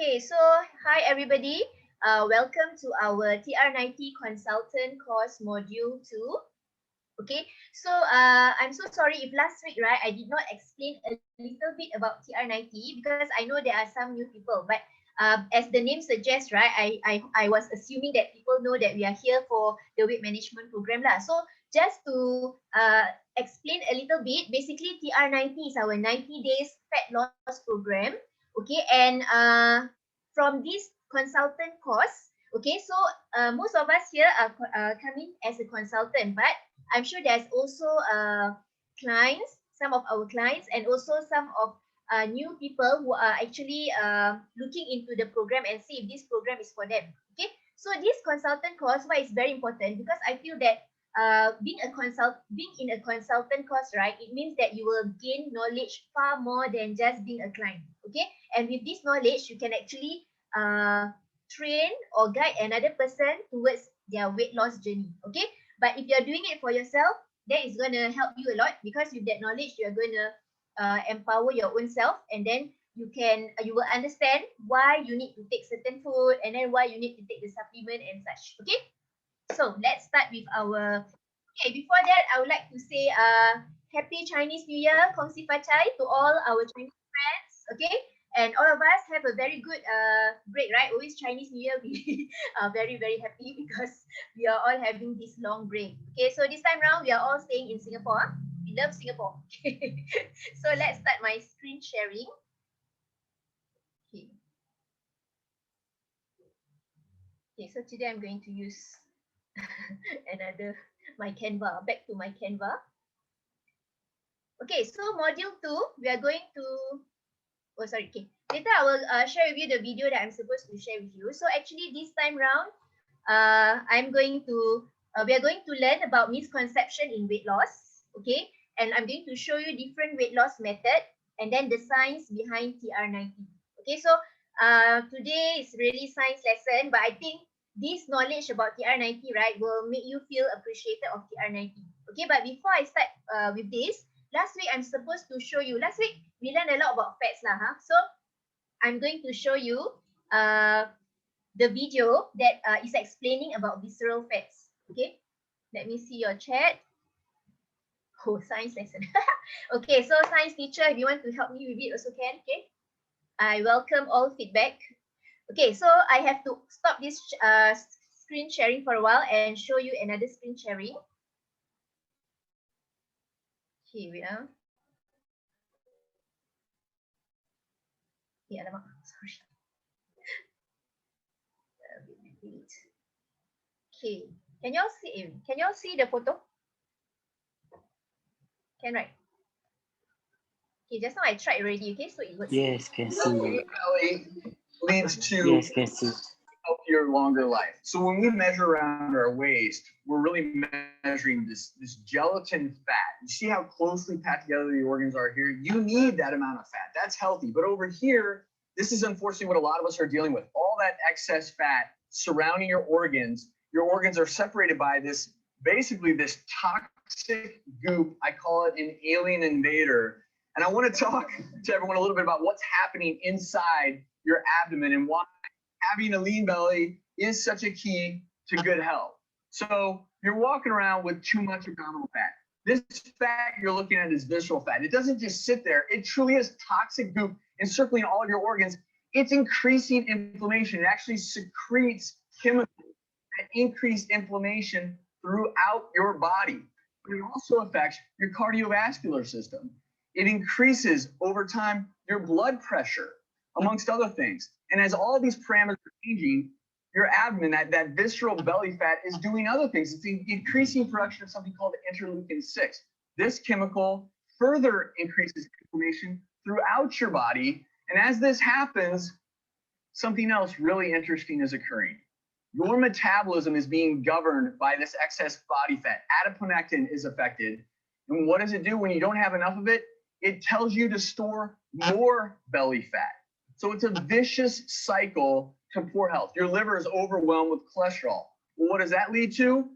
Okay, so hi everybody. Welcome to our TR90 Consultant course module 2. Okay, so I'm so sorry if last week, right, I did not explain a little bit about TR90 because I know there are some new people. But as the name suggests, right, I was assuming that people know that we are here for the weight management program lah. So just to explain a little bit, basically TR90 is our 90 days fat loss program. Okay, and from this consultant course, okay, so most of us here are coming as a consultant, but I'm sure there's also clients, some of our clients, and also some of new people who are actually looking into the program and see if this program is for them. Okay, so this consultant course, why is very important? Because I feel that being in a consultant course, right, it means that you will gain knowledge far more than just being a client. Okay, and with this knowledge, you can actually train or guide another person towards their weight loss journey. Okay, but if you're doing it for yourself, that is going to help you a lot because with that knowledge, you're going to empower your own self, and then you will understand why you need to take certain food and then why you need to take the supplement and such. Okay, so let's start with our. Okay, before that, I would like to say Happy Chinese New Year, Kong Si Fa Chai to all our Chinese friends. Okay, and all of us have a very good break, right? Always Chinese New Year, we are very, very happy because we are all having this long break. Okay, so this time round, we are all staying in Singapore. We love Singapore. So let's start my screen sharing. Okay. Okay, so today I'm going to use my Canva, back to my Canva. Okay, so module 2, we are going to, oh sorry, okay. Later I will share with you the video that I'm supposed to share with you. So actually this time round, we are going to learn about misconception in weight loss, okay? And I'm going to show you different weight loss method and then the science behind TR90. Okay, so today is really science lesson, but I think this knowledge about TR90, right, will make you feel appreciated of TR90. Okay, but before I start with this, last week I'm supposed to show you, last week we learned a lot about fats lah, huh? So I'm going to show you the video that is explaining about visceral fats. Okay, let me see your chat. Oh, science lesson. Okay, so science teacher, if you want to help me with it also can. Okay, I welcome all feedback. Okay, so I have to stop this screen sharing for a while and show you another screen sharing. Here we are. Yeah, sorry. Okay, can you all see the photo? Can, right? Okay, just now I tried already. Okay, so it works. Yes, can see. Belly leads to Yes, can see. healthier, longer life. So when we measure around our waist, we're really measuring this gelatin fat. You see how closely packed together the organs are here? You need that amount of fat. That's healthy. But over here, this is unfortunately what a lot of us are dealing with. All that excess fat surrounding your organs. Your organs are separated by this, basically this toxic goop. I call it an alien invader. And I want to talk to everyone a little bit about what's happening inside your abdomen and why having a lean belly is such a key to good health. So you're walking around with too much abdominal fat. This fat you're looking at is visceral fat. It doesn't just sit there. It truly is toxic goop encircling all of your organs. It's increasing inflammation. It actually secretes chemicals that increase inflammation throughout your body. But it also affects your cardiovascular system. It increases over time your blood pressure, amongst other things. And as all these parameters are changing, your abdomen, that visceral belly fat, is doing other things. It's increasing production of something called interleukin-6. This chemical further increases inflammation throughout your body. And as this happens, something else really interesting is occurring. Your metabolism is being governed by this excess body fat. Adiponectin is affected. And what does it do when you don't have enough of it? It tells you to store more belly fat. So it's a vicious cycle to poor health. Your liver is overwhelmed with cholesterol. Well, what does that lead to?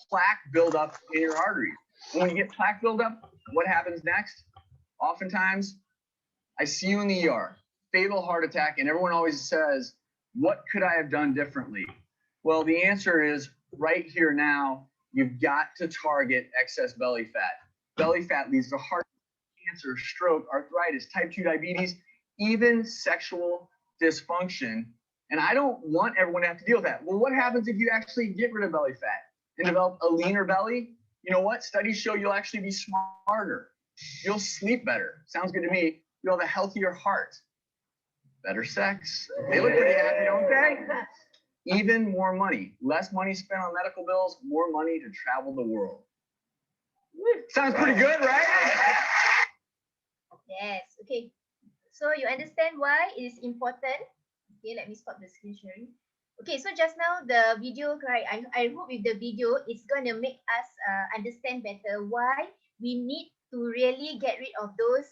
Plaque buildup in your arteries. And when you get plaque buildup, what happens next? Oftentimes, I see you in the ER. fatal heart attack, and everyone always says, what could I have done differently? Well, the answer is right here now, you've got to target excess belly fat. Belly fat leads to heart cancer, stroke, arthritis, type 2 diabetes, even sexual dysfunction. And I don't want everyone to have to deal with that. Well, what happens if you actually get rid of belly fat and develop a leaner belly? You know what? Studies show you'll actually be smarter. You'll sleep better. Sounds good to me. You'll have a healthier heart. Better sex. They look pretty happy, don't they? Even more money. Less money spent on medical bills, more money to travel the world. Sounds pretty good, right? Yes. Okay. So you understand why it is important? Okay, let me stop the screen sharing. Okay, so just now the video, right? I hope with the video, it's gonna make us understand better why we need to really get rid of those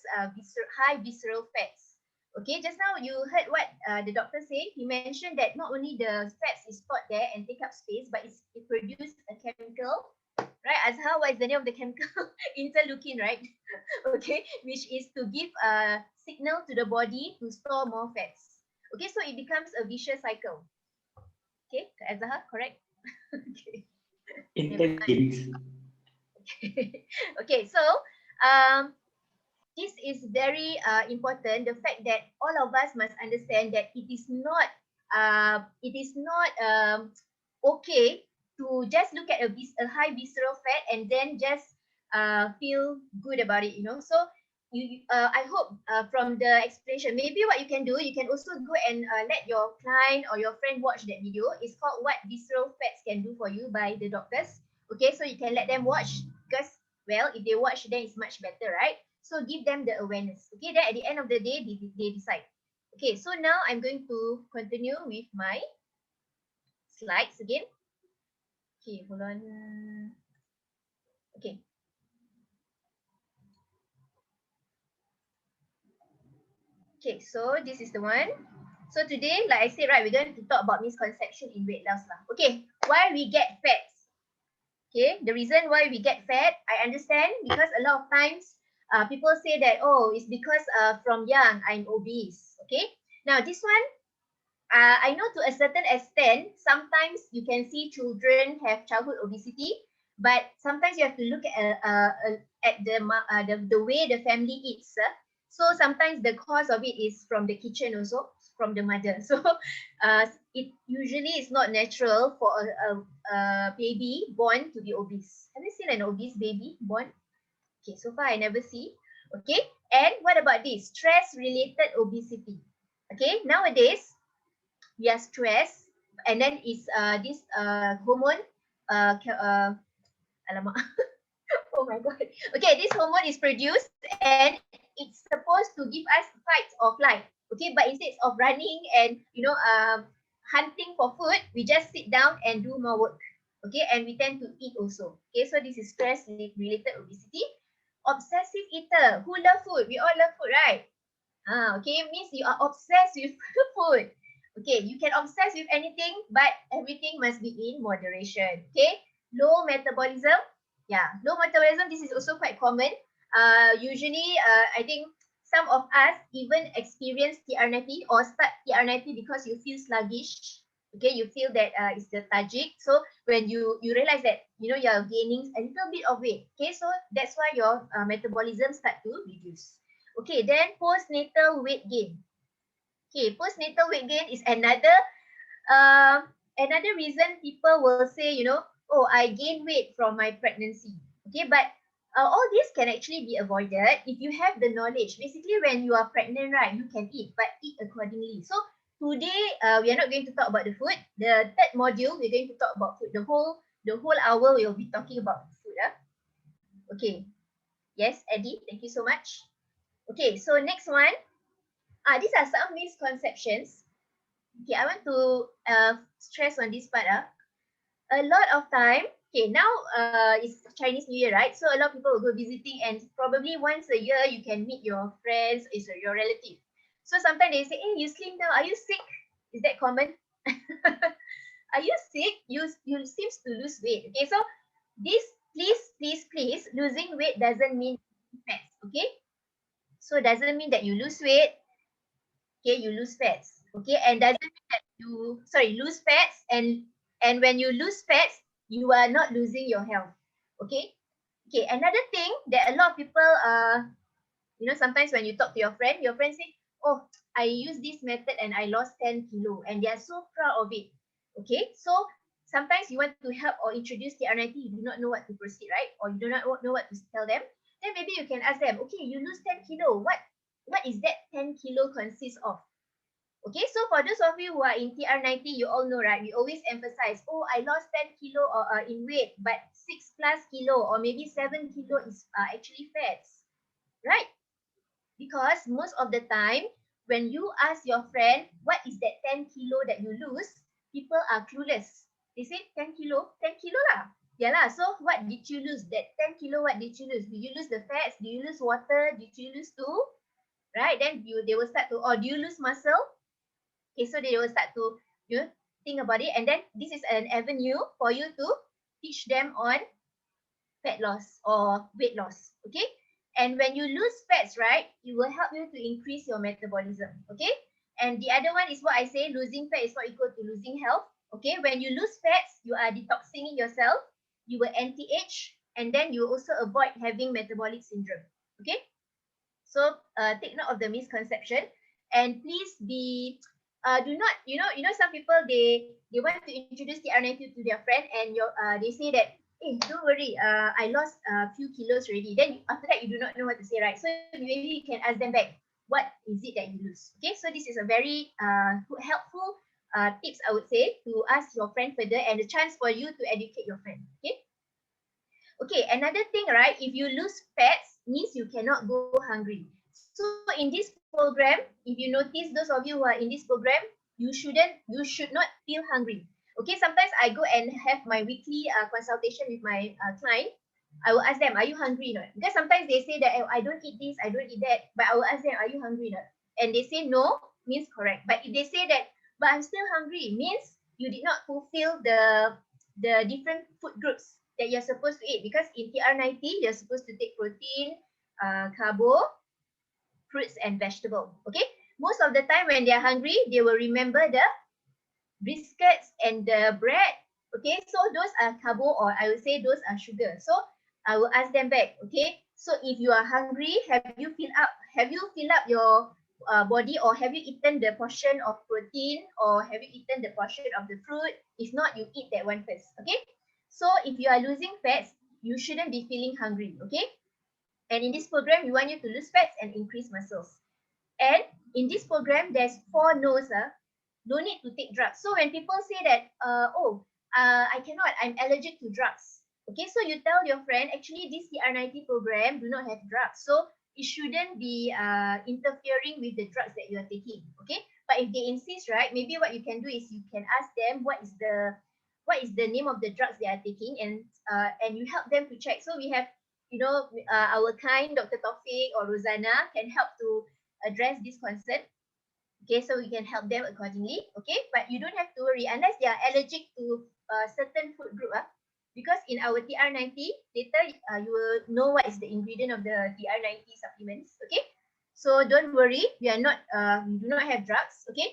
high visceral fats. Okay, just now you heard what the doctor said. He mentioned that not only the fats is stored there and take up space, but it produces a chemical, right? As how what is the name of the chemical? Interleukin, right? Okay, which is to give a signal to the body to store more fats. Okay, so it becomes a vicious cycle. Okay, Kak Azhar, correct? Okay. Interlinked. Okay, so um, this is very important. The fact that all of us must understand that it is not okay to just look at a high visceral fat and then just feel good about it. So I hope from the explanation, maybe what you can do, you can also go and let your client or your friend watch that video. It's called "What Visceral Fats Can Do for You" by the doctors. Okay, so you can let them watch because, well, if they watch, then it's much better, right? So give them the awareness. Okay, then at the end of the day, they decide. Okay, so now I'm going to continue with my slides again. Okay, hold on. Okay. Okay, so this is the one. So today, like I said, right, we're going to talk about misconception in weight loss lah. Okay, why we get fat? Okay, the reason why we get fat, I understand because a lot of times people say that, oh, it's because from young I'm obese. Okay, now this one, I know to a certain extent, sometimes you can see children have childhood obesity, but sometimes you have to look at the way the family eats. So sometimes the cause of it is from the kitchen also, from the mother. So it usually is not natural for a baby born to be obese. Have you seen an obese baby born? Okay, so far I never see. Okay, and what about this? Stress-related obesity. Okay, nowadays we are stressed, and then is this hormone, alamak, oh my god. Okay, this hormone is produced and it's supposed to give us fight or flight. Okay, but instead of running and hunting for food, we just sit down and do more work. Okay, and we tend to eat also. Okay, so this is stress related obesity. Obsessive eater, who love food? We all love food, right? Okay, means you are obsessed with food. Okay, you can obsess with anything, but everything must be in moderation. Okay, low metabolism. Yeah, low metabolism. This is also quite common. Usually, I think some of us even experience TR90 or start TR90 because you feel sluggish. Okay, you feel that it's lethargic. So when you realize that you are gaining a little bit of weight. Okay, so that's why your metabolism start to reduce. Okay, then postnatal weight gain. Okay, postnatal weight gain is another reason people will say, oh, I gain weight from my pregnancy. Okay, but all this can actually be avoided if you have the knowledge. Basically, when you are pregnant, right, you can eat, but eat accordingly. So today, we are not going to talk about the food. The third module, we're going to talk about food. The whole hour we will be talking about food. Okay. Yes, Eddie, thank you so much. Okay, so next one. These are some misconceptions. Okay, I want to stress on this part. A lot of time, okay, now it's Chinese New Year, right? So a lot of people will go visiting, and probably once a year you can meet your friends, is your relative. So sometimes they say, hey, you slim down. Are you sick? Is that common? Are you sick? You seems to lose weight. Okay, so this, please, losing weight doesn't mean fat. Okay, so doesn't mean that you lose weight. Okay, you lose fats. Okay, and doesn't mean that you lose fats, and when you lose fats, you are not losing your health. Okay. Okay, another thing that a lot of people sometimes when you talk to your friend say, oh, I use this method and I lost 10 kilo, and they are so proud of it. Okay, so sometimes you want to help or introduce TR90, you do not know what to proceed, right? Or you do not know what to tell them. Then maybe you can ask them, okay, you lose 10 kilo. What is that 10 kilo consist of? Okay, so for those of you who are in TR90, you all know, right? We always emphasize, oh, I lost 10 kilo or in weight, but 6 plus kilo or maybe 7 kilo is actually fats, right? Because most of the time, when you ask your friend, what is that 10 kilo that you lose, people are clueless. They say 10 kilo, 10 kilo lah. Yeah lah, so what did you lose? That 10 kilo, what did you lose? Did you lose the fats? Did you lose water? Did you lose too? Right? Then they will start to, or do you lose muscle? Okay, so they will start to think about it. And then this is an avenue for you to teach them on fat loss or weight loss. Okay. And when you lose fats, right, it will help you to increase your metabolism. Okay. And the other one is what I say, losing fat is not equal to losing health. Okay. When you lose fats, you are detoxing yourself. You will anti-age, and then you also avoid having metabolic syndrome. Okay. So take note of the misconception, and please be do not some people they want to introduce the TR90 to their friend, and they say that, hey, don't worry, I lost a few kilos already. Then after that you do not know what to say, right? So maybe you can ask them back, what is it that you lose? Okay, so this is a very helpful tips, I would say, to ask your friend further, and a chance for you to educate your friend. Okay. Okay, another thing, right? If you lose fats, means you cannot go hungry. So in this program, if you notice, those of you who are in this program, you should not feel hungry. Okay, sometimes I go and have my weekly consultation with my client. I will ask them, are you hungry or not? Because sometimes they say that, oh, I don't eat this, I don't eat that. But I will ask them, are you hungry or not? And they say no, means correct. But if they say that, but I'm still hungry, means you did not fulfill the different food groups that you're supposed to eat, because in TR90 you're supposed to take protein, carbo, fruits and vegetable. Okay, most of the time when they're hungry, they will remember the biscuits and the bread. Okay, so those are carbo, or I would say those are sugar. So I will ask them back. Okay, so if you are hungry, have you filled up your body, or have you eaten the portion of protein, or have you eaten the portion of the fruit? If not, you eat that one first. Okay, so if you are losing fats, you shouldn't be feeling hungry. Okay, and in this program, we want you to lose fats and increase muscles. And in this program, there's 4 no's. No need to take drugs. So when people say that, I cannot, I'm allergic to drugs. Okay, so you tell your friend, actually this TR90 program do not have drugs. So it shouldn't be interfering with the drugs that you are taking. Okay, but if they insist, right, maybe what you can do is you can ask them what is the name of the drugs they are taking, and you help them to check. So we have, our kind Dr. Taufik or Rosanna can help to address this concern. Okay, so we can help them accordingly. Okay, but you don't have to worry unless they are allergic to certain food group. Because in our TR90, later you will know what is the ingredient of the TR90 supplements. Okay, so don't worry, we do not have drugs. Okay,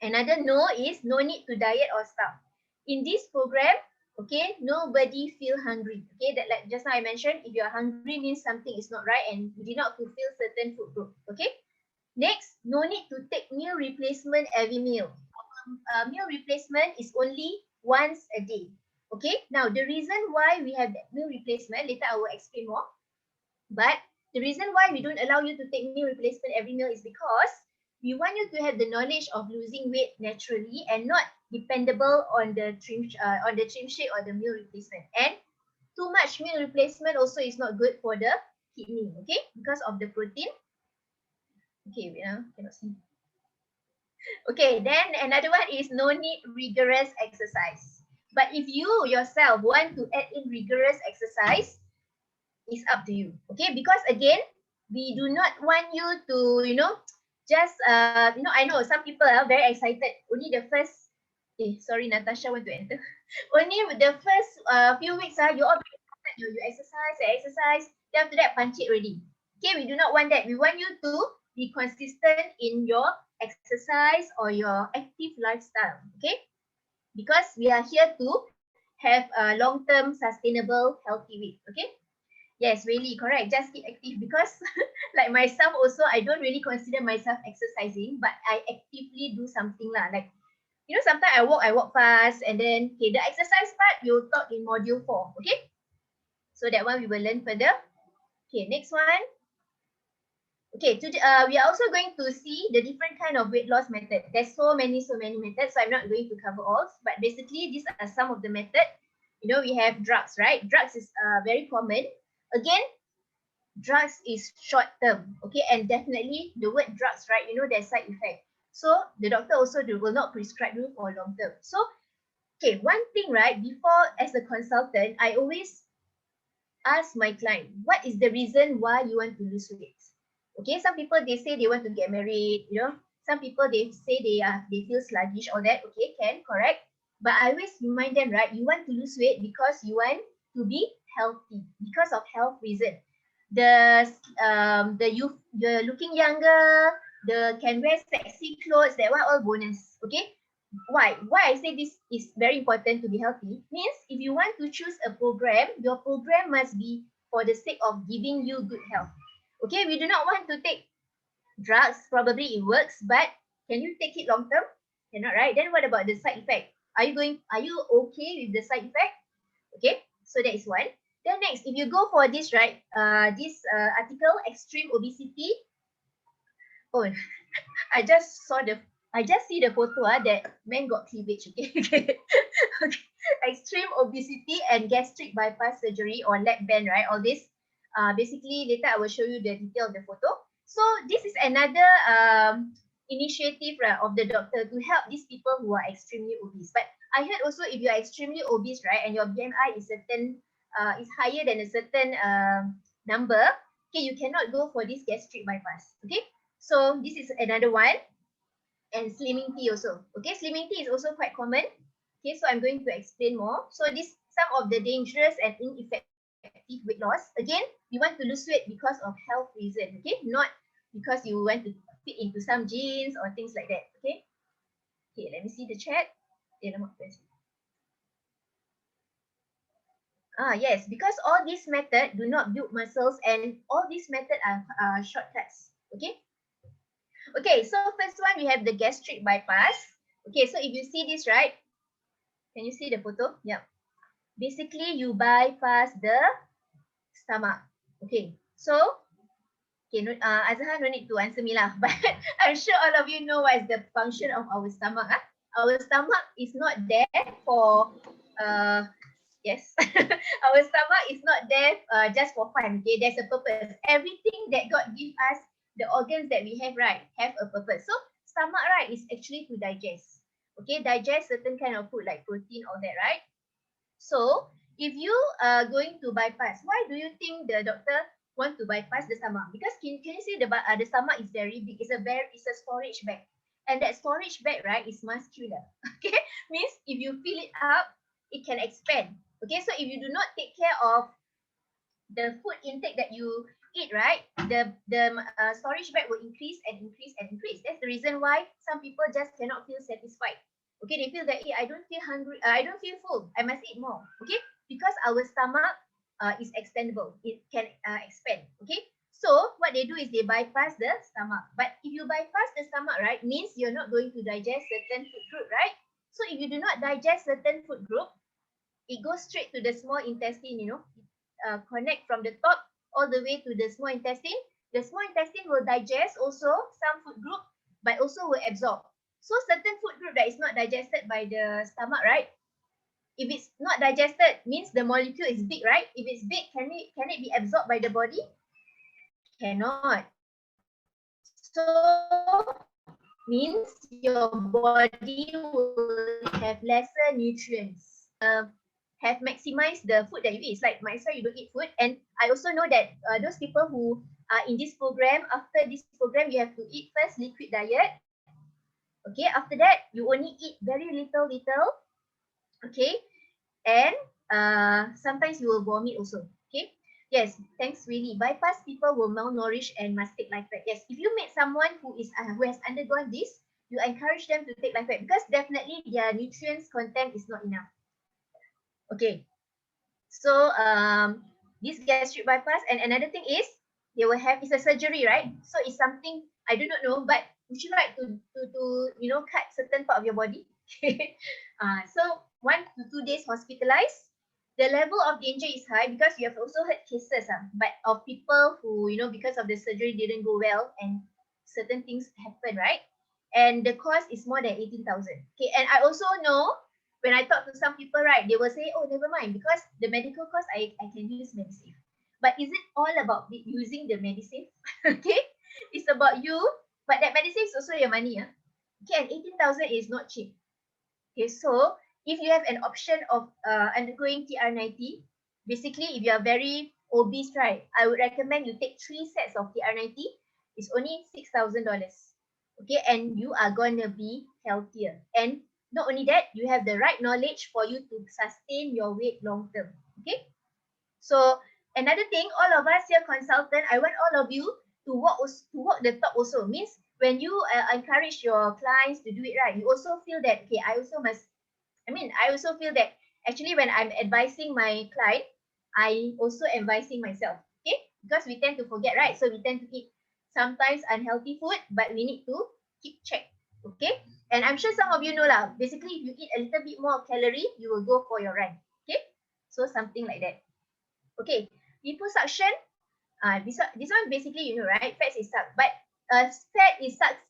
another no is no need to diet or starve. In this program, okay, nobody feel hungry. Okay, that, like just now I mentioned, if you are hungry means something is not right and you did not fulfill certain food group. Okay. Next, no need to take meal replacement every meal. Meal replacement is only once a day. Okay, now the reason why we have that meal replacement, later I will explain more. But the reason why we don't allow you to take meal replacement every meal is because we want you to have the knowledge of losing weight naturally and not dependable on the trim shake or the meal replacement. And too much meal replacement also is not good for the kidney. Okay, because of the protein. Okay, cannot see. Okay, then another one is no need rigorous exercise. But if you yourself want to add in rigorous exercise, it's up to you. Okay, because again, we do not want you to, just, I know some people are very excited. Only the first, sorry, Natasha want to enter. Only the first few weeks, you all very excited. You exercise, then after that, punch it already. Okay, we do not want that. We want you to be consistent in your exercise or your active lifestyle. Okay, because we are here to have a long-term sustainable healthy weight. Okay, yes, really correct. Just keep active because like myself also, I don't really consider myself exercising, but I actively do something lah. Like, you know, sometimes I walk fast, and then okay, the exercise part we'll talk in module 4. Okay, so that one we will learn further. Okay, next one. Okay, today we are also going to see the different kind of weight loss method. There's so many methods, so I'm not going to cover all. But basically, these are some of the method. You know, we have drugs, right? Drugs is very common. Again, drugs is short term, okay, and definitely the word drugs, right? You know, there's side effect. So the doctor also will not prescribe you for long term. So okay, one thing, right? Before as a consultant, I always ask my client, what is the reason why you want to lose weight? Okay, some people they say they want to get married, you know. Some people they say they feel sluggish, all that. Okay, can correct. But I always remind them, right? You want to lose weight because you want to be healthy, because of health reason. The looking younger, the can wear sexy clothes, that one all bonus. Okay, why I say this is very important to be healthy means if you want to choose a program, your program must be for the sake of giving you good health. Okay, we do not want to take drugs, probably it works, but can you take it long term? Cannot, right? Then what about the side effect? Are you okay with the side effect? Okay, so that is one. Then next, if you go for this, right, this article, extreme obesity. Oh, I just see the photo that man got cleavage. Okay, okay. Okay. Extreme obesity and gastric bypass surgery or leg band, right? All this. Basically later I will show you the detail of the photo. So this is another initiative, right, of the doctor to help these people who are extremely obese. But I heard also if you are extremely obese, right, and your BMI is is higher than a certain number, okay, you cannot go for this gastric bypass. Okay, so this is another one. And slimming tea also. Okay, slimming tea is also quite common. Okay, so I'm going to explain more. So this some of the dangerous and ineffective weight loss. Again, you want to lose weight because of health reason. Okay, not because you want to fit into some jeans or things like that. Okay. Okay, let me see the chat. Yes, because all these methods do not build muscles and all these methods are shortcuts. Okay. Okay, so first one we have the gastric bypass. Okay, so if you see this, right? Can you see the photo? Yeah. Basically, you bypass the stomach. Okay, so okay, Azhar no need to answer me lah, but I'm sure all of you know what is the function of our stomach. Our stomach is not there for yes, our stomach is not there just for fun. Okay, there's a purpose. Everything that God give us, the organs that we have, right, have a purpose. So stomach, right, is actually to digest. Okay, digest certain kind of food like protein, all that, right? So if you are going to bypass, why do you think the doctor want to bypass the stomach? Because can you see the stomach is very big. It's a storage bag, and that storage bag, right, is muscular. Okay, means if you fill it up, it can expand. Okay, so if you do not take care of the food intake that you eat, right, the storage bag will increase and increase and increase. That's the reason why some people just cannot feel satisfied. Okay, they feel that I don't feel hungry, I don't feel full, I must eat more. Okay, because our stomach is extendable, it can expand. Okay, so what they do is they bypass the stomach. But if you bypass the stomach, right, means you're not going to digest certain food group, right? So if you do not digest certain food group, it goes straight to the small intestine, you know, connect from the top all the way to the small intestine. The small intestine will digest also some food group, but also will absorb. So certain food group that is not digested by the stomach, right? If it's not digested, means the molecule is big, right? If it's big, can it be absorbed by the body? Cannot. So means your body will have lesser nutrients. Have maximized the food that you eat. It's like might as well you don't eat food. And I also know that those people who are in this program, after this program, you have to eat first liquid diet. Okay, after that, you only eat very little. Okay, and sometimes you will vomit also. Okay, Yes, thanks really. Bypass people who malnourished and must take life back. Yes, if you meet someone who has undergone this, you encourage them to take life back because definitely their nutrients content is not enough. Okay, so this gastric bypass and another thing is they will have it's a surgery, right? So it's something I do not know, but would you like to cut certain part of your body? Okay, so 1 to 2 days hospitalized. The level of danger is high because you have also heard cases, but of people who because of the surgery didn't go well and certain things happen, right? And the cost is more than 18,000. Okay, and I also know when I talk to some people, right, they will say, oh, never mind, because the medical cost, I can use Medisave. But is it all about using the Medisave? Okay, it's about you, but that Medisave is also your money. Okay, and 18,000 is not cheap. Okay, so if you have an option of undergoing TR90, basically, if you are very obese, right, I would recommend you take 3 sets of TR90. It's only $6,000. Okay, and you are gonna be healthier. And not only that, you have the right knowledge for you to sustain your weight long term. Okay, so another thing, all of us here consultant, I want all of you to walk the talk also. Means when you encourage your clients to do it right, you also feel that okay, I also feel that actually when I'm advising my client, I also advising myself. Okay, because we tend to forget, right? So we tend to eat sometimes unhealthy food, but we need to keep check. Okay, and I'm sure some of you know lah. Basically, if you eat a little bit more calorie, you will go for your run. Okay, so something like that. Okay, liposuction. This one basically right, fats is sucked, but fat is sucked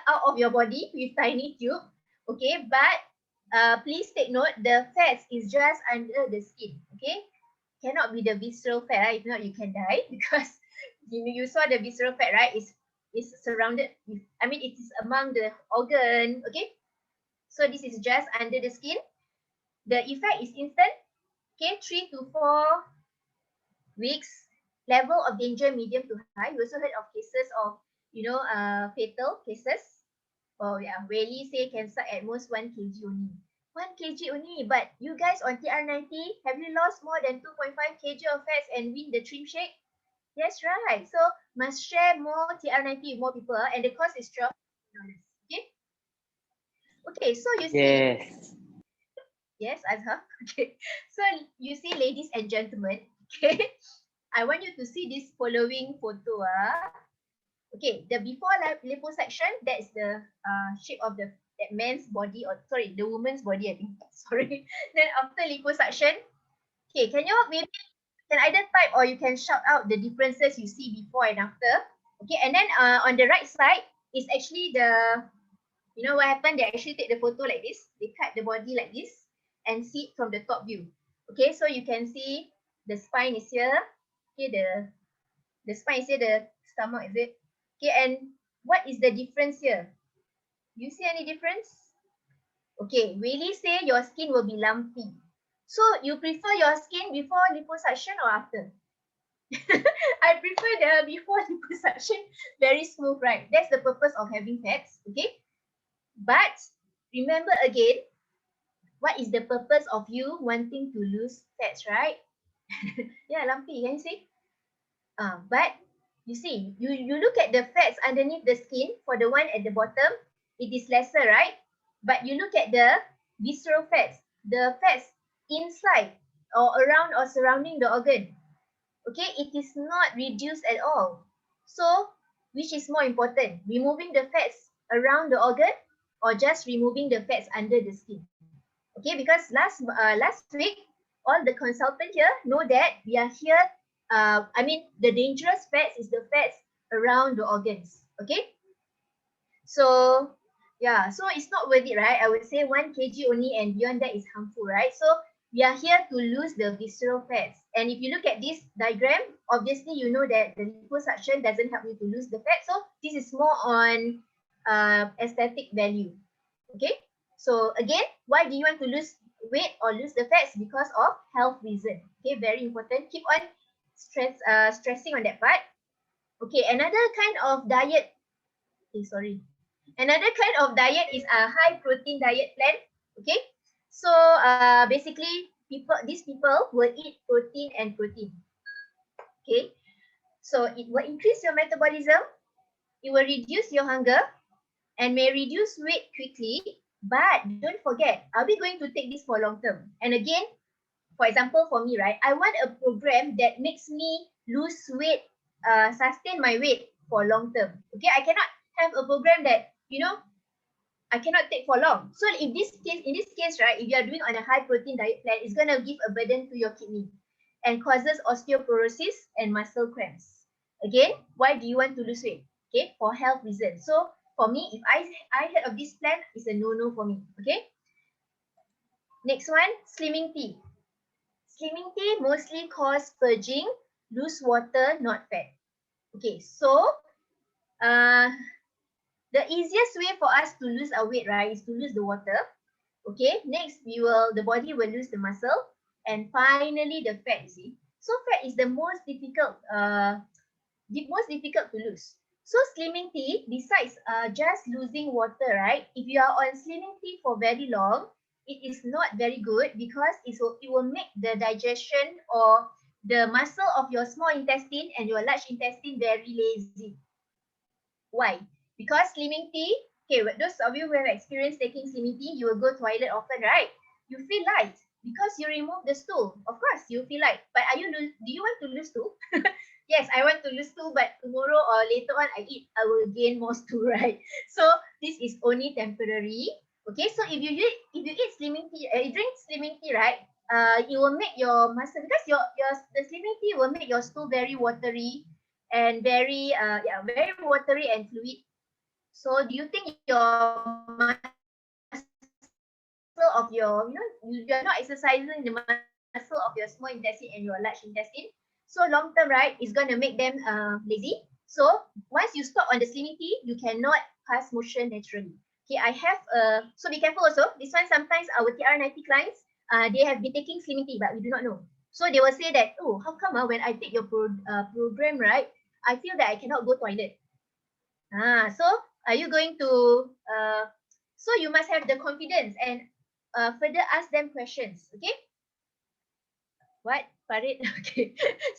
out of your body with tiny tube. Okay, but please take note, the fats is just under the skin. Okay, cannot be the visceral fat, right? If not, you can die because you saw the visceral fat, right? Is surrounded with, it is among the organ. Okay, so this is just under the skin. The effect is instant. Okay, 3 to 4 weeks. Level of danger medium to high. You also heard of cases of fatal cases. Oh yeah, rarely say can suck at most 1 kg only. 1 kg only, but you guys on TR90, have you lost more than 2.5 kg of fats and win the trim shake? That's right. So must share more TR90 with more people, and the cost is $12. Okay. Okay. So you see, Yes. yes, Azhar. Okay. So you see, ladies and gentlemen. Okay. I want you to see this following photo. Okay, the before liposuction, that's the shape of that man's body, or sorry, the woman's body, I think. Sorry. Then after liposuction, okay, can you maybe can either type or you can shout out the differences you see before and after. Okay, and then on the right side is actually what happened? They actually take the photo like this. They cut the body like this and see it from the top view. Okay, so you can see the spine is here. Okay, the spine is here, the stomach is it. Okay, and what is the difference here? You see any difference? Okay, really say your skin will be lumpy. So you prefer your skin before liposuction or after? I prefer the before liposuction, very smooth, right? That's the purpose of having fats, okay? But remember again, what is the purpose of you wanting to lose fats, right? Yeah, lumpy, can you see? But you see, you look at the fats underneath the skin for the one at the bottom, it is lesser, right? But you look at the visceral fats, the fats inside or around or surrounding the organ, okay, it is not reduced at all. So, which is more important, removing the fats around the organ or just removing the fats under the skin? Okay, because last week, all the consultant here know that we are here. The dangerous fats is the fats around the organs. Okay, so yeah, so it's not worth it, right? I would say 1 kg only, and beyond that is harmful, right? So we are here to lose the visceral fats. And if you look at this diagram, obviously you know that the liposuction doesn't help you to lose the fat. So this is more on aesthetic value. Okay. So again, why do you want to lose weight or lose the fats? Because of health reason. Okay, very important. Keep on stressing on that part. Okay, another kind of diet. Sorry. Another kind of diet is a high protein diet plan. Okay. So basically, these people will eat protein and protein. Okay, so it will increase your metabolism, it will reduce your hunger, and may reduce weight quickly. But don't forget, are we going to take this for long term? And again, for example, for me, right, I want a program that makes me lose weight, sustain my weight for long term. Okay, I cannot have a program that, I cannot take for long. So in this case, right, if you are doing on a high protein diet plan, it's gonna give a burden to your kidney and causes osteoporosis and muscle cramps. Again, why do you want to lose weight? Okay, for health reasons. So for me, if I heard of this plan, it's a no-no for me. Okay. Next one, slimming tea. Slimming tea mostly cause purging, lose water, not fat. Okay, so uh, the easiest way for us to lose our weight, right, is to lose the water. Okay, next the body will lose the muscle, and finally the fat. You see, so fat is the most difficult to lose. So slimming tea, besides just losing water, right? If you are on slimming tea for very long, it is not very good because it will make the digestion or the muscle of your small intestine and your large intestine very lazy. Why? Because slimming tea, okay, those of you who have experienced taking slimming tea, you will go toilet often, right? You feel light because you remove the stool. Of course, you feel light. But do you want to lose stool? Yes, I want to lose stool, but tomorrow or later on I will gain more stool, right? So this is only temporary. Okay, so if you eat slimming tea, you drink slimming tea, right? It will make your muscle because the slimming tea will make your stool very watery and very watery and fluid. So do you think your muscle of you are not exercising the muscle of your small intestine and your large intestine? So long term, right, it's gonna make them lazy. So once you stop on the slimming tea, you cannot pass motion naturally. Okay, so be careful also. This one sometimes our TR90 clients, they have been taking slimming tea, but we do not know. So they will say that, oh, how come when I take your program, right, I feel that I cannot go toilet. So are you going to so you must have the confidence and further ask them questions. Okay, what, Farid? Okay,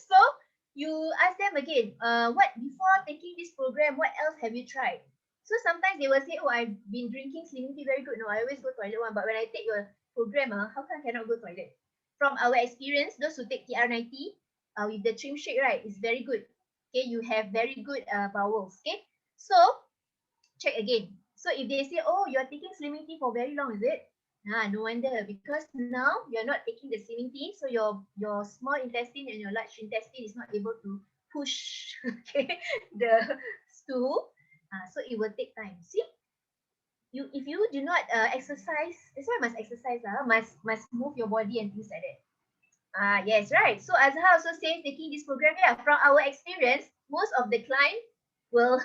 so you ask them again, what, before taking this program, what else have you tried? So sometimes they will say, oh, I've been drinking slimming tea, very good, no, I always go toilet one, but when I take your program, how come I cannot go toilet? From our experience, those who take TR90 with the trim shake, right, is very good. Okay, you have very good bowels. Okay, so check again. So if they say, oh, you're taking slimming tea for very long, is it? No wonder, because now you're not taking the slimming tea, so your small intestine and your large intestine is not able to push okay, the stool. So it will take time. See, if you do not exercise, that's why must exercise. Must move your body and things like that. Yes, right. So Azhar also says taking this program, yeah, from our experience, most of the client will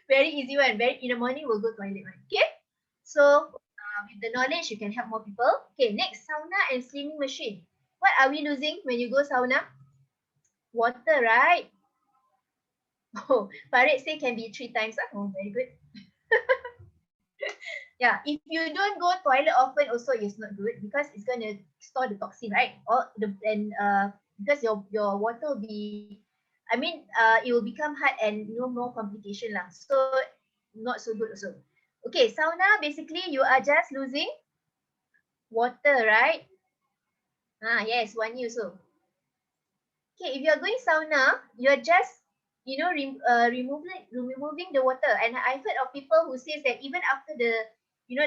very easy one, very in the morning will go toilet one. Okay. So with the knowledge, you can help more people. Okay, next, sauna and slimming machine. What are we losing when you go sauna? Water, right? Oh, Farid say can be 3 times. Oh, very good. Yeah, if you don't go toilet often, also it's not good because it's gonna store the toxin, right? Because your water will be, it will become hard and more complication lah. So not so good also. Okay, sauna basically you are just losing water, right? Yes, one year also. Okay, if you are going sauna, you are just removing the water. And I've heard of people who says that even after the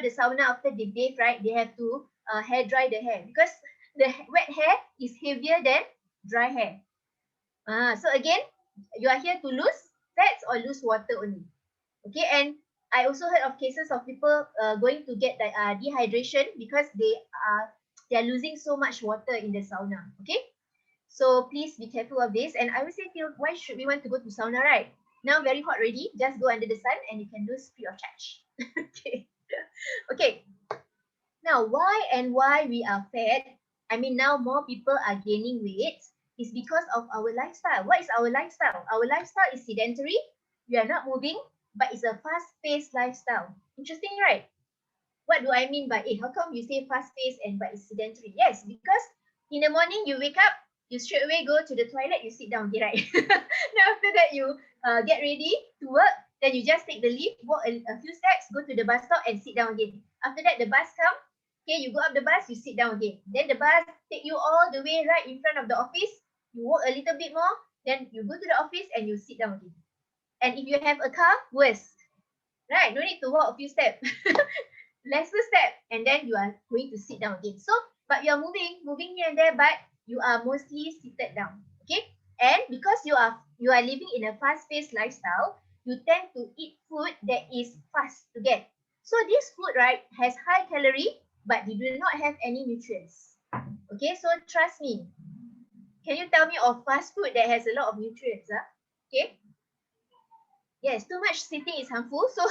sauna, after they bathe, right, they have to hair dry the hair because the wet hair is heavier than dry hair. So again, you are here to lose fats or lose water only. Okay, and I also heard of cases of people going to get dehydration because they are losing so much water in the sauna. Okay, so please be careful of this. And I would say, Phil, why should we want to go to sauna, right? Now very hot already. Just go under the sun and you can lose free of charge. Okay. Okay. Now, why we are fat? Now more people are gaining weight is because of our lifestyle. What is our lifestyle? Our lifestyle is sedentary. We are not moving, but it's a fast-paced lifestyle. Interesting, right? What do I mean by, how come you say fast-paced and but it's sedentary? Yes, because in the morning you wake up, You straight away go to the toilet, you sit down, okay, right? Then after that, you get ready to work. Then you just take the lift, walk a few steps, go to the bus stop and sit down again. After that, the bus come. Okay, you go up the bus, you sit down again. Then the bus take you all the way right in front of the office. You walk a little bit more, then you go to the office and you sit down again. And if you have a car, worse. Right? No need to walk a few steps. Lesser step. And then you are going to sit down again. So, but you are moving here and there, but you are mostly seated down. Okay? And because you are living in a fast-paced lifestyle, you tend to eat food that is fast to get. So this food, right, has high calorie, but they do not have any nutrients. Okay, so trust me. Can you tell me of fast food that has a lot of nutrients? Okay. Yes, too much sitting is harmful. So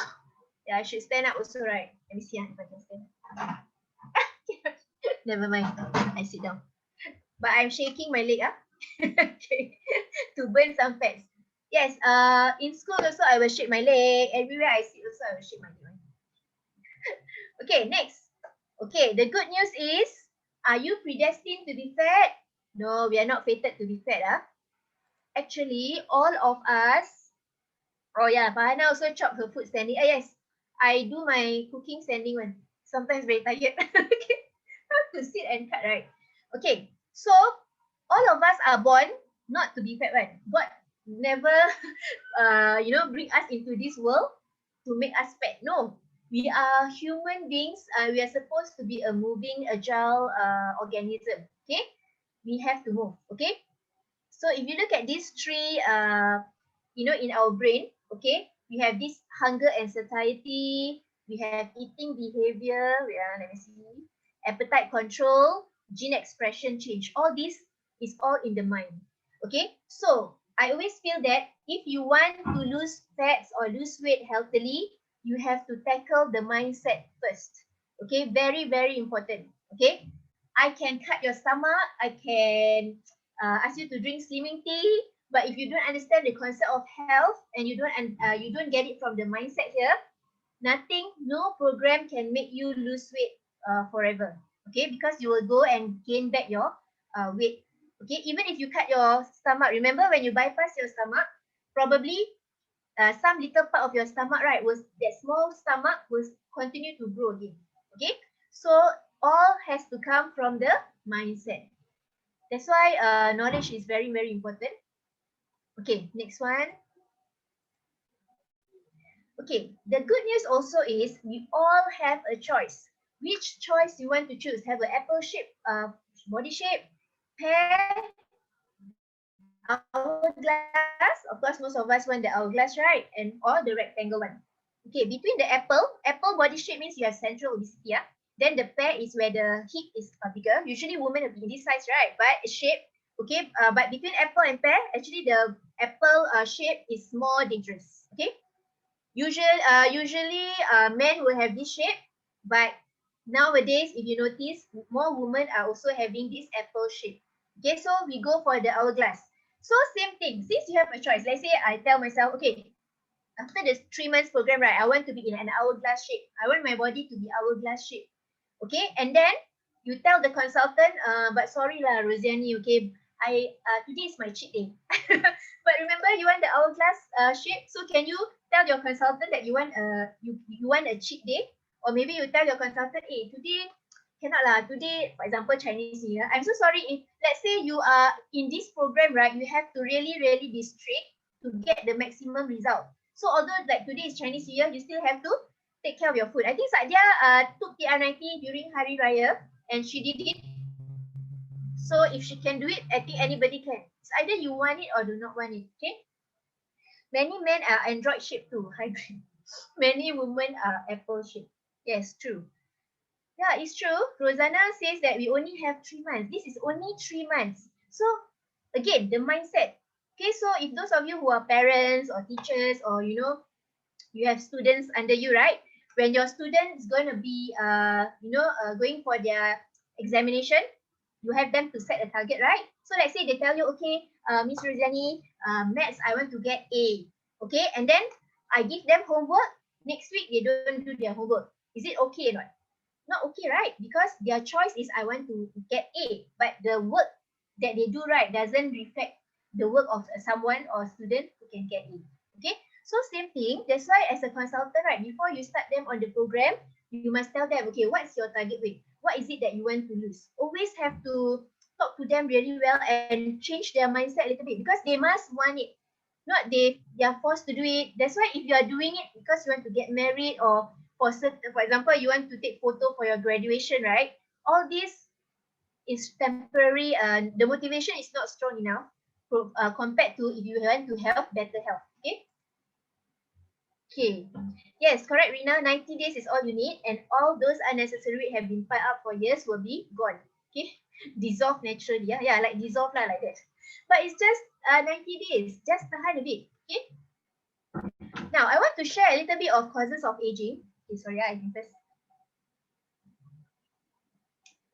yeah, I should stand up also, right? Let me see if I can stand up. Never mind. I sit down. But I'm shaking my leg okay, to burn some fats. Yes, in school also I will shake my leg. Everywhere I sit also I will shake my leg. Okay, next. Okay, the good news is, are you predestined to be fat? No, we are not fated to be fat. Actually, all of us, oh yeah, Farhana also chop her food standing. Yes, I do my cooking standing one. Sometimes very tired. Okay, have to sit and cut, right? Okay, so all of us are born not to be fat, right? God never, bring us into this world to make us fat. No, we are human beings. We are supposed to be a moving, agile organism. Okay, we have to move. Okay, so if you look at these three, in our brain, okay, we have this hunger and satiety, we have eating behavior, let me see, appetite control, gene expression change. All this is all in the mind. Okay, so I always feel that if you want to lose fats or lose weight healthily, you have to tackle the mindset first. Okay, very, very important. Okay, I can cut your stomach, I can ask you to drink slimming tea, but if you don't understand the concept of health and you don't get it from the mindset here, nothing, no program can make you lose weight forever. Okay, because you will go and gain back your weight. Okay, even if you cut your stomach, remember when you bypass your stomach, probably some little part of your stomach, right, was that small stomach will continue to grow again. Okay, so all has to come from the mindset. That's why knowledge is very, very important. Okay, next one. Okay, the good news also is we all have a choice. Which choice you want to choose? Have an apple shape, body shape, pear, hourglass. Of course, most of us want the hourglass, right? And or the rectangle one. Okay, between the apple body shape means you have central obesity. Then the pear is where the hip is bigger. Usually women will be in this size, right? But shape, okay. But between apple and pear, actually the apple shape is more dangerous. Okay. Usually men will have this shape, but nowadays, if you notice, more women are also having this apple shape. Okay, so we go for the hourglass. So same thing. Since you have a choice, let's say I tell myself, okay, after the 3 months program, right, I want to be in an hourglass shape. I want my body to be hourglass shape. Okay, and then you tell the consultant, but sorry lah, Rosiani, okay, today is my cheat day. But remember, you want the hourglass shape. So can you tell your consultant that you want a cheat day, or maybe you tell your consultant, hey, today cannot lah. Today, for example, Chinese New Year. I'm so sorry if let's say you are in this program, right? You have to really, really be strict to get the maximum result. So although like today is Chinese New Year, you still have to take care of your food. I think Sadia took TR90 during Hari Raya and she did it. So if she can do it, I think anybody can. It's either you want it or do not want it. Okay. Many men are Android shaped too. Hybrid. Many women are apple shaped. Yes, true. Yeah, it's true. Rosanna says that we only have 3 months. This is only 3 months. So again, the mindset. Okay, so if those of you who are parents or teachers or you have students under you, right? When your student is going to be going for their examination, you have them to set a target, right? So let's say they tell you, okay, Miss Rosiani, maths, I want to get A. Okay, and then I give them homework. Next week, they don't do their homework. Is it okay or not? Not okay, right? Because their choice is I want to get A, but the work that they do right doesn't reflect the work of someone or student who can get in. Okay, so same thing. That's why as a consultant, right, before you start them on the program, you must tell them, okay, what's your target weight? What is it that you want to lose? Always have to talk to them really well and change their mindset a little bit because they must want it. Not they are forced to do it. That's why if you are doing it because you want to get married or for example, you want to take photo for your graduation, right? All this is temporary. The motivation is not strong enough compared to if you want to have better health. Okay. Okay. Yes, correct, Rina. 90 days is all you need, and all those unnecessary weight have been piled up for years will be gone. Okay. Dissolve naturally. Yeah, yeah, like dissolve lah, like that. But it's just 90 days. Just tahan a bit. Okay. Now, I want to share a little bit of causes of aging. Okay, sorry, I can press.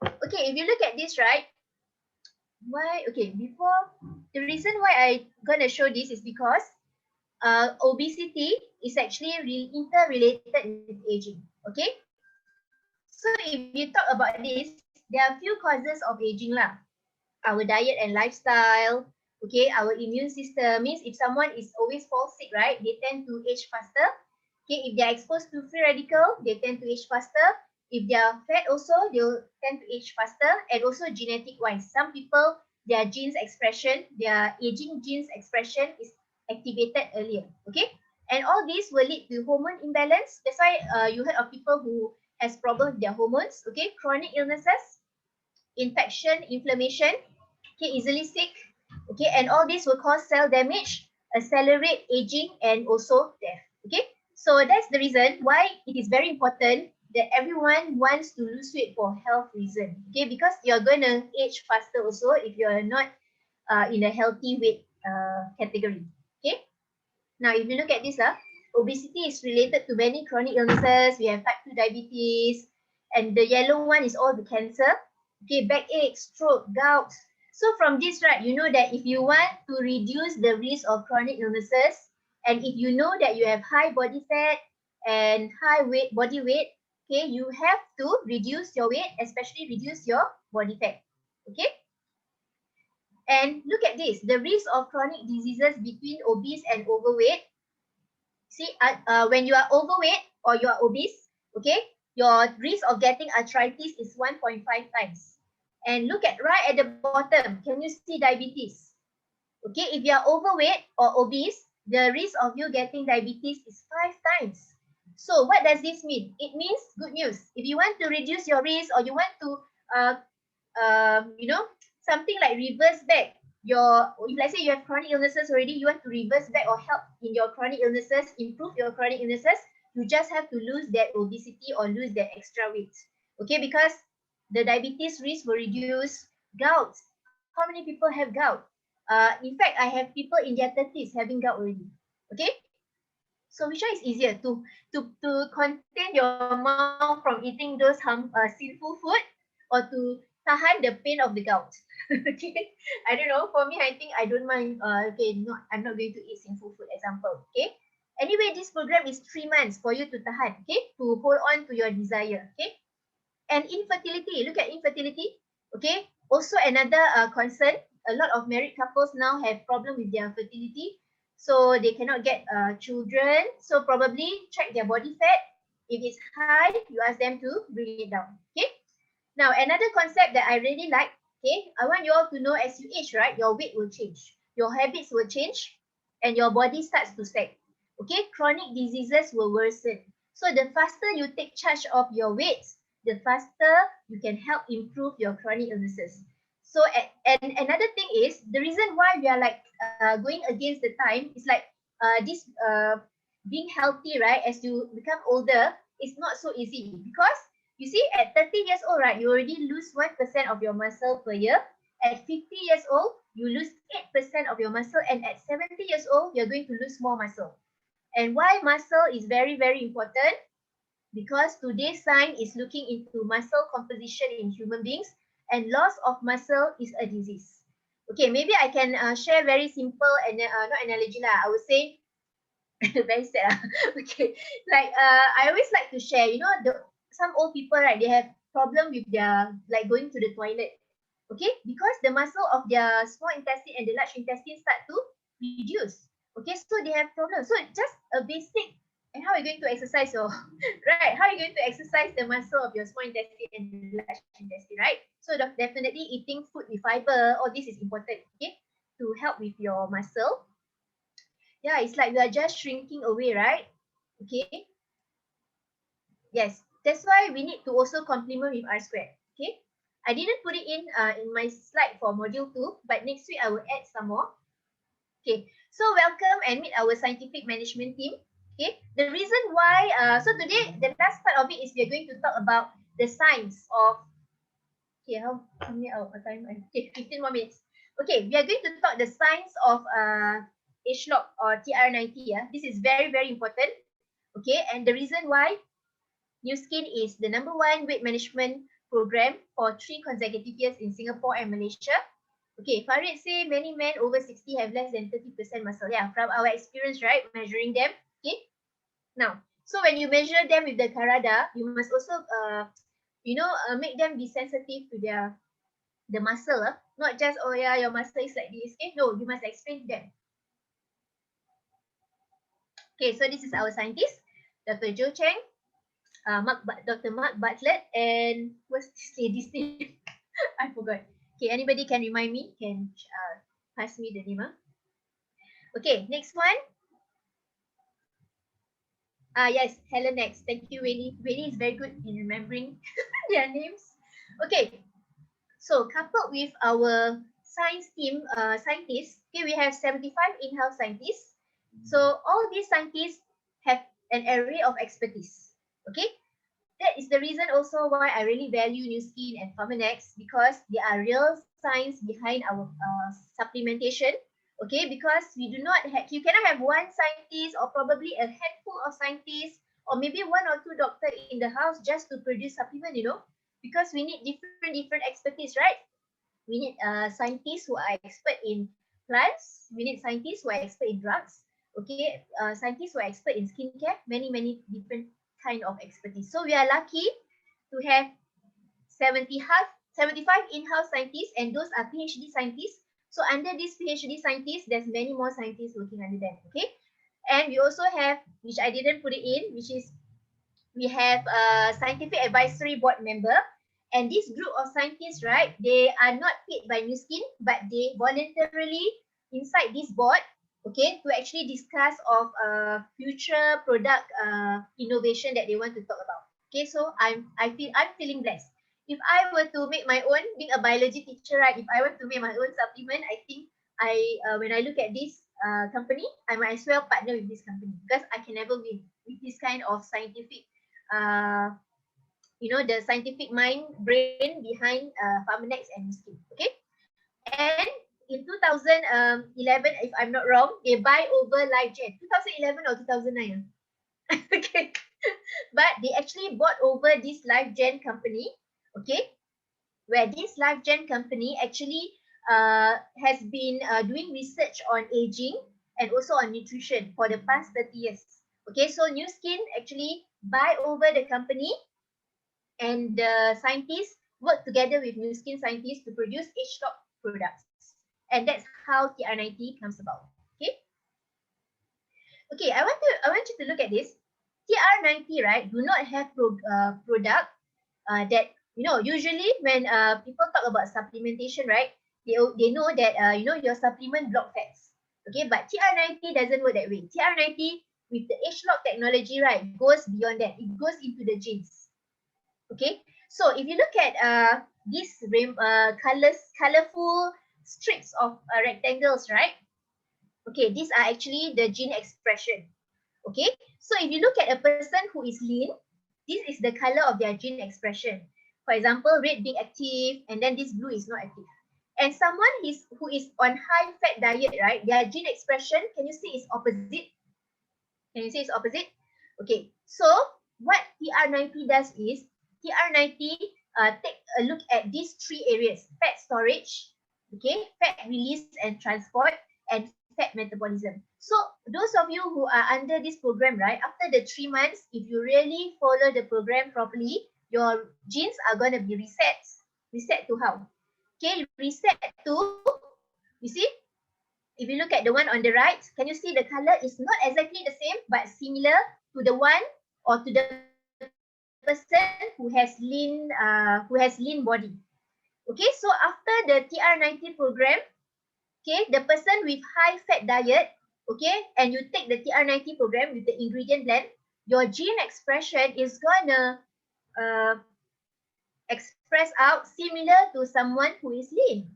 Okay, if you look at this, right? Why? Okay, before the reason why I gonna show this is because obesity is actually interrelated with aging. Okay, so if you talk about this, there are a few causes of aging lah. Our diet and lifestyle. Okay, our immune system means if someone is always fall sick, right, they tend to age faster. Okay, if they are exposed to free radical, they tend to age faster. If they are fat also, they'll tend to age faster. And also genetic wise, some people, their genes expression, their aging genes expression is activated earlier. Okay, and all these will lead to hormone imbalance. That's why you heard of people who has problems with their hormones. Okay, chronic illnesses, infection, inflammation, okay, easily sick, okay, and all this will cause cell damage, accelerate aging, and also death. Okay, so that's the reason why it is very important that everyone wants to lose weight for health reason. Okay, because you're gonna age faster also if you're not in a healthy weight category. Okay, now if you look at this, obesity is related to many chronic illnesses. We have type 2 diabetes, and the yellow one is all the cancer. Okay, backache, stroke, gout. So from this, right, you know that if you want to reduce the risk of chronic illnesses, and if you know that you have high body fat and high body weight, okay, you have to reduce your weight, especially reduce your body fat. Okay, and look at this, the risk of chronic diseases between obese and overweight. See, when you are overweight or you are obese, okay, your risk of getting arthritis is 1.5 times. And look at right at the bottom, can you see diabetes? Okay, if you are overweight or obese, the risk of you getting diabetes is 5 times. So what does this mean? It means good news. If you want to reduce your risk or you want to, you know, something like reverse back your, if let's say you have chronic illnesses already, you want to reverse back or help in your chronic illnesses, improve your chronic illnesses, you just have to lose that obesity or lose that extra weight. Okay, because the diabetes risk will reduce. Gout. How many people have gout? In fact, I have people in their 30s having gout already. Okay, so which one is easier to contain your mouth from eating those sinful food, or to tahan the pain of the gout? Okay, I don't know. For me, I think I don't mind. Okay, I'm not going to eat sinful food. Example. Okay. Anyway, this program is 3 months for you to tahan. Okay, to hold on to your desire. Okay, and infertility. Look at infertility. Okay, also another concern. A lot of married couples now have problem with their fertility, so they cannot get children. So probably check their body fat. If it's high, you ask them to bring it down. Okay. Now another concept that I really like. Okay, I want you all to know as you age, right, your weight will change, your habits will change, and your body starts to sag. Okay, chronic diseases will worsen. So the faster you take charge of your weight, the faster you can help improve your chronic illnesses. So, and another thing is, the reason why we are like going against the time is like this being healthy, right? As you become older, it's not so easy because you see, at 30 years old, right, you already lose 1% of your muscle per year. At 50 years old, you lose 8% of your muscle, and at 70 years old, you're going to lose more muscle. And why muscle is very, very important? Because today's science is looking into muscle composition in human beings, and loss of muscle is a disease. Okay, maybe I can share very simple and not analogy lah. I would say very sad. Okay, like I always like to share. You know, some old people, right? They have problem with their like going to the toilet. Okay, because the muscle of their small intestine and the large intestine start to reduce. Okay, so they have problems. So just a basic, and how are you going to exercise your, right? How are you going to exercise the muscle of your small intestine and the large intestine, right? So definitely eating food with fiber, all this is important, okay, to help with your muscle. Yeah, it's like we are just shrinking away, right? Okay. Yes, that's why we need to also complement with R squared. Okay. I didn't put it in my slide for module 2, but next week I will add some more. Okay. So welcome and meet our scientific management team. Okay. The reason why, so today the last part of it is we are going to talk about the science of, okay, how many hour time? Okay, 15 more minutes. Okay, we are going to talk the science of age lock or TR90. Yeah, this is very, very important. Okay, and the reason why New Skin is the #1 weight management program for 3 consecutive years in Singapore and Malaysia. Okay, Farid say many men over 60 have less than 30% muscle. Yeah, from our experience, right, measuring them. Okay, now, so when you measure them with the Karada, you must also, make them be sensitive to the muscle. Not just, oh yeah, your muscle is like this. Okay, no, you must explain to them. Okay, so this is our scientist, Dr. Joe Cheng. Dr. Mark Bartlett, and what's this lady's name? I forgot. Okay, anybody can remind me? Can pass me the name? Okay, next one. Yes, Helen X. Thank you, Winnie. Winnie is very good in remembering their names. Okay, so coupled with our science team, scientists, okay, we have 75 in-house scientists. So all these scientists have an array of expertise. Okay, that is the reason also why I really value New Skin and Pharmanex, because there are real science behind our supplementation. Okay, because we do not have, you cannot have one scientist or probably a handful of scientists or maybe one or two doctor in the house just to produce supplement, because we need different expertise, right? We need scientists who are expert in plants. We need scientists who are expert in drugs. Okay, scientists who are expert in skincare. Many different kind of expertise. So we are lucky to have 75 in-house scientists, and those are PhD scientists. So under these PhD scientists, there's many more scientists working under them. Okay, and we also have, which I didn't put it in, which is we have a scientific advisory board member, and this group of scientists, right, they are not paid by New Skin, but they voluntarily inside this board, okay, to actually discuss of future product innovation that they want to talk about. Okay, so I'm feeling blessed. If I were to make my own, being a biology teacher, right, if I were to make my own supplement, I think when I look at this company, I might as well partner with this company, because I can never win with this kind of scientific uh, the scientific mind brain behind Pharmanex and Skin. Okay, and in 2011, if I'm not wrong, they buy over LifeGen. 2011 or 2009? Okay, but they actually bought over this LifeGen company. Okay, where this LifeGen company actually has been doing research on aging and also on nutrition for the past 30 years. Okay, so New Skin actually buy over the company, and the scientists work together with New Skin scientists to produce age-lock products. And that's how TR90 comes about. Okay. Okay, I want you to look at this. TR90, right, do not have product that, usually when people talk about supplementation, right, they know that your supplement block fats. Okay, but TR90 doesn't work that way. TR90 with the age lock technology, right, goes beyond that. It goes into the genes. Okay, so if you look at these colorful strips of rectangles, right? Okay, these are actually the gene expression. Okay, so if you look at a person who is lean, this is the color of their gene expression. For example, red being active, and then this blue is not active. And someone who is on high fat diet, right? Their gene expression, can you see, is opposite? Can you see it's opposite? Okay, so what TR90 does is TR90 take a look at these three areas: fat storage, okay, fat release and transport, and fat metabolism. So those of you who are under this program, right, after the 3 months, if you really follow the program properly, your genes are going to be reset to how? Okay, reset to, you see, if you look at the one on the right, can you see the color is not exactly the same, but similar to the one or to the person who has lean body. Okay, so after the TR90 program, okay, the person with high fat diet, okay, and you take the TR90 program with the ingredient blend, your gene expression is gonna uh, express out similar to someone who is lean.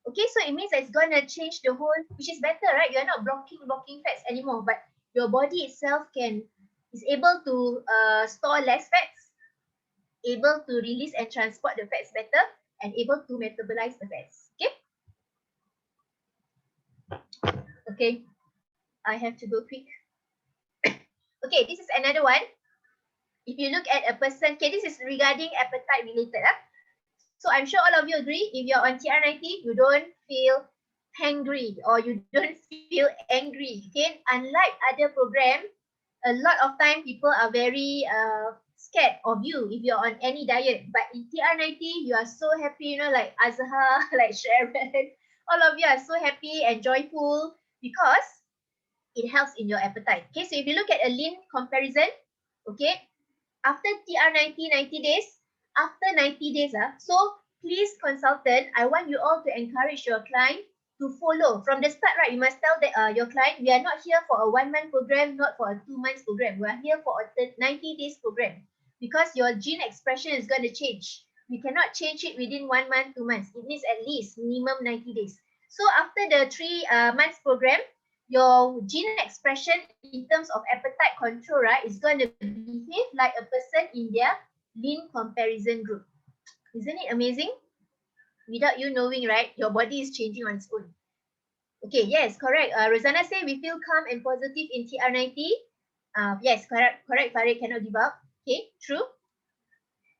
Okay, so it means that it's gonna change the whole, which is better, right? You're not blocking fats anymore, but your body itself is able to store less fats, able to release and transport the fats better, and able to metabolize the fats. Okay. Okay, I have to go quick. Okay, this is another one. If you look at a person, okay, this is regarding appetite related. So I'm sure all of you agree, if you're on TR90, you don't feel hangry or you don't feel angry. Okay, unlike other program, a lot of time people are very scared of you if you're on any diet. But in TR90, you are so happy, you know, like Azhar, like Sharon, all of you are so happy and joyful because it helps in your appetite. Okay, so if you look at a lean comparison, okay, after TR90 90 days, after 90 days, so please consultant, I want you all to encourage your client to follow from the start, right? You must tell your client, we are not here for a 1 month program, not for a 2 months program. We are here for a 90 days program because your gene expression is going to change. We cannot change it within 1 month, 2 months. It needs at least minimum 90 days. So after the 3 months program, your gene expression in terms of appetite control, right, is going to behave like a person in their lean comparison group. Isn't it amazing? Without you knowing, right, your body is changing on its own. Okay, yes, correct. Rosanna say we feel calm and positive in TR90. Yes, correct, Farid, cannot give up. Okay, true.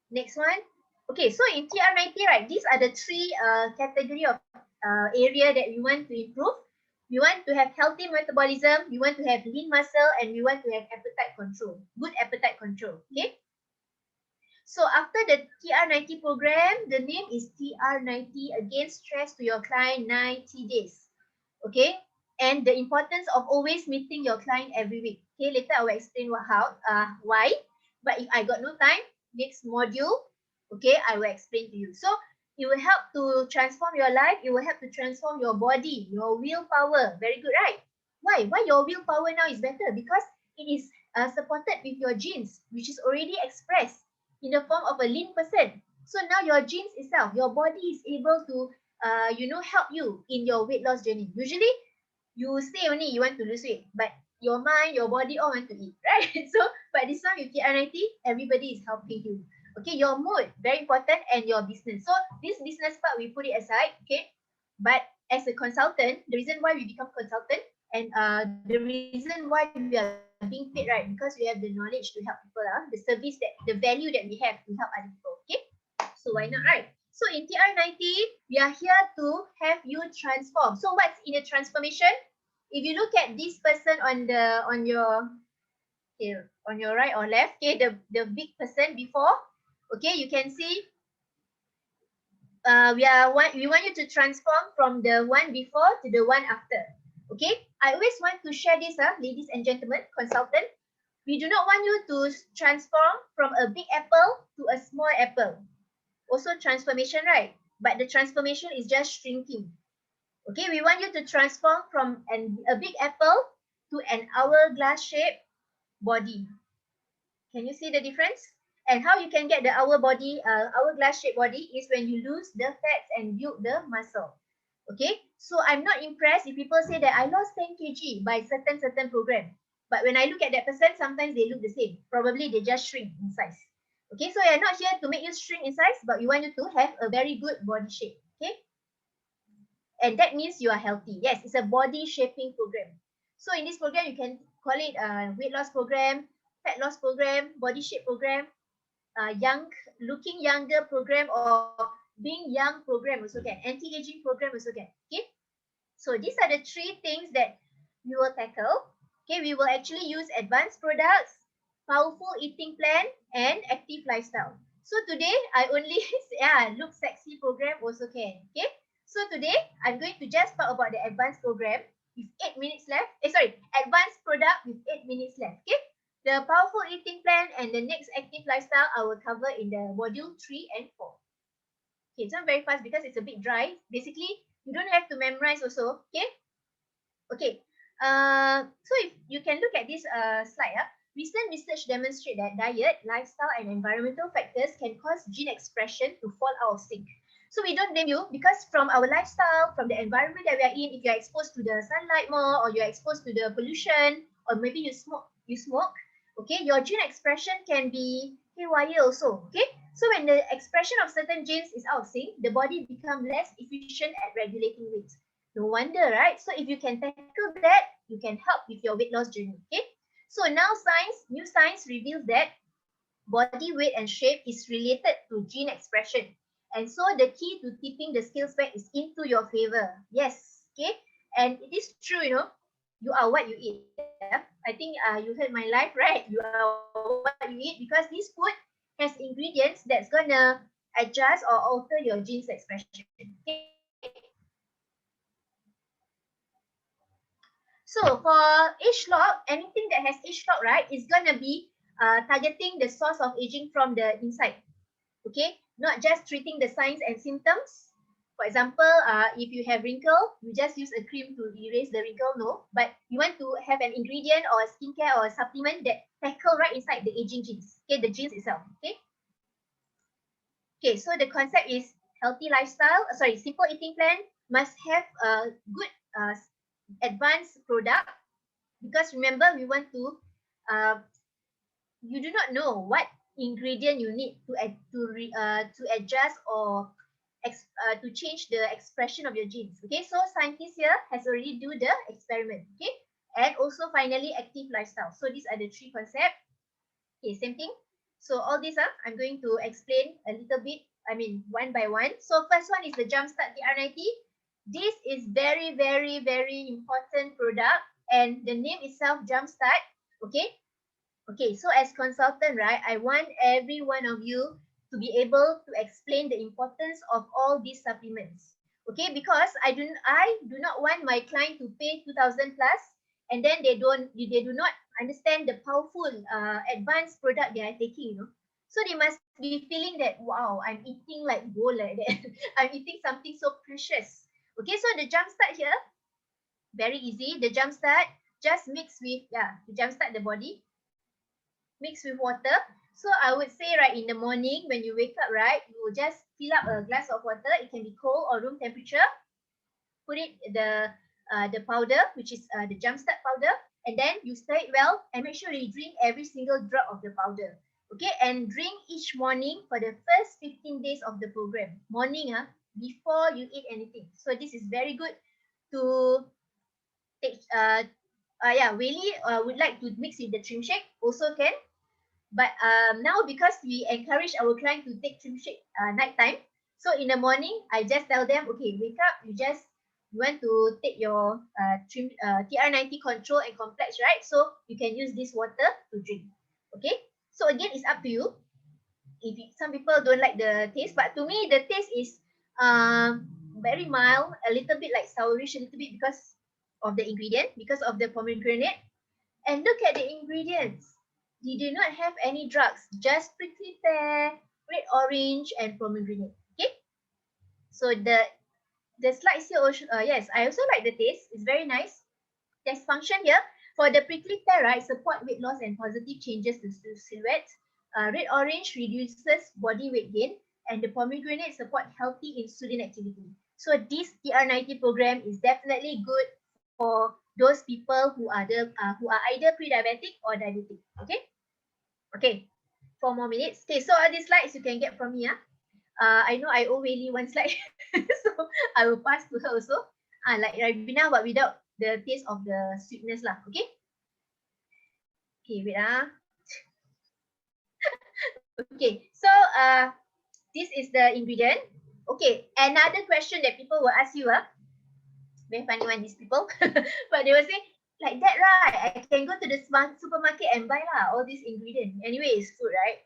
Next one. Okay, so in TR90, right, these are the three category of area that we want to improve. We want to have healthy metabolism, we want to have lean muscle, and we want to have appetite control, good appetite control. Okay. So after the TR90 program, the name is TR90 Against Stress to Your Client 90 Days. Okay. And the importance of always meeting your client every week. Okay, later I will explain why. But if I got no time, next module, okay, I will explain to you. So it will help to transform your life. It will help to transform your body, your willpower. Very good, right? Why? Why your willpower now is better? Because it is supported with your genes, which is already expressed in the form of a lean person. So now your genes itself, your body is able to, help you in your weight loss journey. Usually, you say only you want to lose weight, but your mind, your body all want to eat, right? So, but this one with TR90, everybody is helping you. Okay, your mood, very important, and your business. So this business part, we put it aside, okay? But as a consultant, the reason why we become consultant and the reason why we are being paid, right? Because we have the knowledge to help people, the value that we have to help other people, okay? So why not, right? So in TR90, we are here to have you transform. So what's in a transformation? If you look at this person on your here on your right or left, okay, the big person before, okay, you can see we want you to transform from the one before to the one after. Okay, I always want to share this, ladies and gentlemen, consultant. We do not want you to transform from a big apple to a small apple. Also transformation, right? But the transformation is just shrinking. Okay, we want you to transform from a big apple to an hourglass shaped body. Can you see the difference? And how you can get the hourglass shaped body is when you lose the fats and build the muscle. Okay, so I'm not impressed if people say that I lost 10 kg by certain program. But when I look at that person, sometimes they look the same. Probably they just shrink in size. Okay, so we are not here to make you shrink in size, but we want you to have a very good body shape. Okay, and that means you are healthy. Yes, it's a body shaping program. So in this program, you can call it a weight loss program, fat loss program, body shape program, looking younger program, or being young program also can, anti-aging program also can. Okay, so these are the three things that we will tackle. Okay, we will actually use advanced products, powerful eating plan, and active lifestyle. So today I only look sexy program also can. Okay. So today I'm going to just talk about the advanced program with 8 minutes left. Advanced product with 8 minutes left. Okay. The powerful eating plan and the next active lifestyle I will cover in the module 3 and 4. Okay, so I'm very fast because it's a bit dry. Basically, you don't have to memorize also. Okay. Okay. So if you can look at this slide, recent research demonstrate that diet, lifestyle, and environmental factors can cause gene expression to fall out of sync. So we don't blame you because from our lifestyle, from the environment that we are in, if you are exposed to the sunlight more, or you are exposed to the pollution, or maybe you smoke, okay, your gene expression can be haywire also. Okay, so when the expression of certain genes is out of sync, the body becomes less efficient at regulating weight. No wonder, right? So if you can tackle that, you can help with your weight loss journey. Okay. So now new science reveals that body weight and shape is related to gene expression. And so the key to tipping the scales back is into your favor. Yes. Okay. And it is true, you are what you eat. Yeah? I think you heard my life, right? You are what you eat because this food has ingredients that's gonna adjust or alter your genes expression. Okay. So for age lock, anything that has age lock, right, is gonna be targeting the source of aging from the inside. Okay, not just treating the signs and symptoms. For example, if you have wrinkle, you just use a cream to erase the wrinkle. No, but you want to have an ingredient or a skincare or a supplement that tackle right inside the aging genes. Okay, the genes itself. Okay. Okay, so the concept is healthy lifestyle. Simple eating plan must have a good advanced product because remember we want to you do not know what ingredient you need to adjust or to change the expression of your genes. Okay, so scientists here has already do the experiment. Okay, and also finally active lifestyle. So these are the three concepts. Okay, same thing. So all these I'm going to explain a little bit. I mean one by one. So first one is the Jumpstart TR90. This is very very very important product and the name itself Jumpstart. Okay. Okay, so as consultant, right, I want every one of you to be able to explain the importance of all these supplements. Okay, because I do not want my client to pay 2,000 plus and then they do not understand the powerful advanced product they are taking, So they must be feeling that wow, I'm eating like gold like that. I'm eating something so precious. Okay, so the jumpstart here, very easy. The jumpstart just mix with to jumpstart the body mixed with water. So I would say right in the morning when you wake up, right, you will just fill up a glass of water. It can be cold or room temperature. Put it the powder, which is the jumpstart powder, and then you stir it well and make sure you drink every single drop of the powder. Okay, and drink each morning for the first 15 days of the program. Morning, before you eat anything. So this is very good to take. Really would like to mix with the trim shake. Also can. But now because we encourage our client to take trim shake nighttime, so in the morning I just tell them, okay, wake up, you want to take your TR90 control and complex, right? So you can use this water to drink. Okay. So again, it's up to you. Some people don't like the taste, but to me the taste is very mild, a little bit like sourish, a little bit because of the ingredient, because of the pomegranate. And look at the ingredients. They do not have any drugs, just prickly pear, red orange, and pomegranate. Okay. So the slides here also, yes, I also like the taste. It's very nice. There's function here. For the prickly pear, right, support weight loss and positive changes to silhouette. Red orange reduces body weight gain, and the pomegranate support healthy insulin activity. So this TR90 program is definitely good for those people who are either pre-diabetic or diabetic. Okay. Okay. 4 more minutes. Okay. So all these slides you can get from me. I know I owe Whaley one slide, so I will pass to her also. Like Ribena, but without the taste of the sweetness lah. Okay. Okay. Wait. Okay. So this is the ingredient. Okay. Another question that people will ask you. Very funny one, these people. But they will say, like that, right? I can go to the supermarket and buy all these ingredients. Anyway, it's food, right?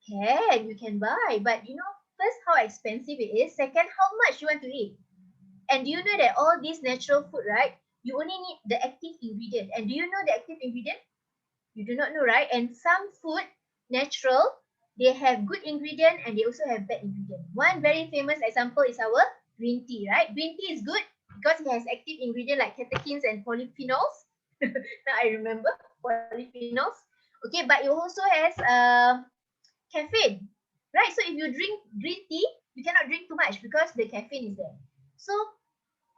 You can buy, but you know, first how expensive it is, second how much you want to eat. And do you know that all these natural food, right? You only need the active ingredient. And do you know the active ingredient? You do not know, right? And some food, natural, they have good ingredient and they also have bad ingredient. One very famous example is our green tea, right? Green tea is good because it has active ingredient like catechins and polyphenols. Now I remember polyphenols. Okay, but it also has caffeine, right? So if you drink green tea, you cannot drink too much because the caffeine is there. So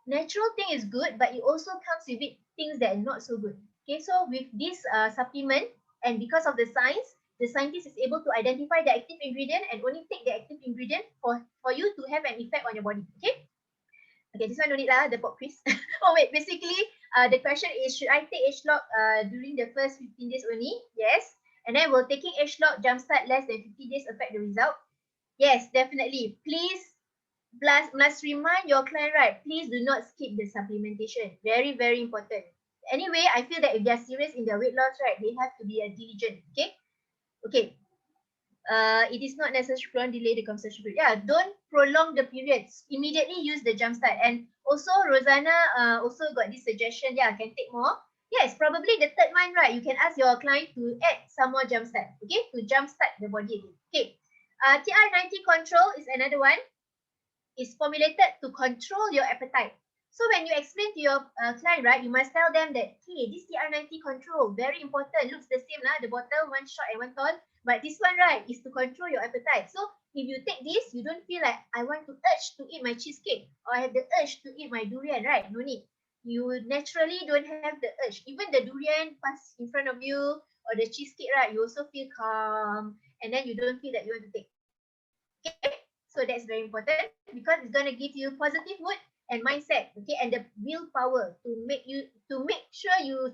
natural thing is good, but it also comes with it things that are not so good. Okay, so with this supplement, and because of the science, the scientist is able to identify the active ingredient and only take the active ingredient for you to have an effect on your body. Okay. Okay, this one no need lah, the pop quiz. Oh wait, basically, the question is, should I take age lock during the first 15 days only? Yes. And then will taking age lock jumpstart less than 50 days affect the result? Yes, definitely. Please must remind your client, right? Please do not skip the supplementation. Very, very important. Anyway, I feel that if they are serious in their weight loss, right, they have to be diligent. Okay. Okay. It is not necessary to delay the consumption period. Yeah, don't prolong the periods. Immediately use the jumpstart. And also, Rosanna also got this suggestion. Yeah, can take more. Yes, probably the third one, right? You can ask your client to add some more jumpstart. Okay, to jumpstart the body again. Okay. TR90 control is another one. Is formulated to control your appetite. So when you explain to your client, right, you must tell them that, hey, this TR90 control, very important, looks the same, the bottle, one shot and one tall, but this one, right, is to control your appetite. So if you take this, you don't feel like, I want to urge to eat my cheesecake, or I have the urge to eat my durian, right? No need. You naturally don't have the urge. Even the durian pass in front of you, or the cheesecake, right, you also feel calm, and then you don't feel that you want to take. Okay, so that's very important because it's going to give you positive mood and mindset. Okay, and the willpower to make sure you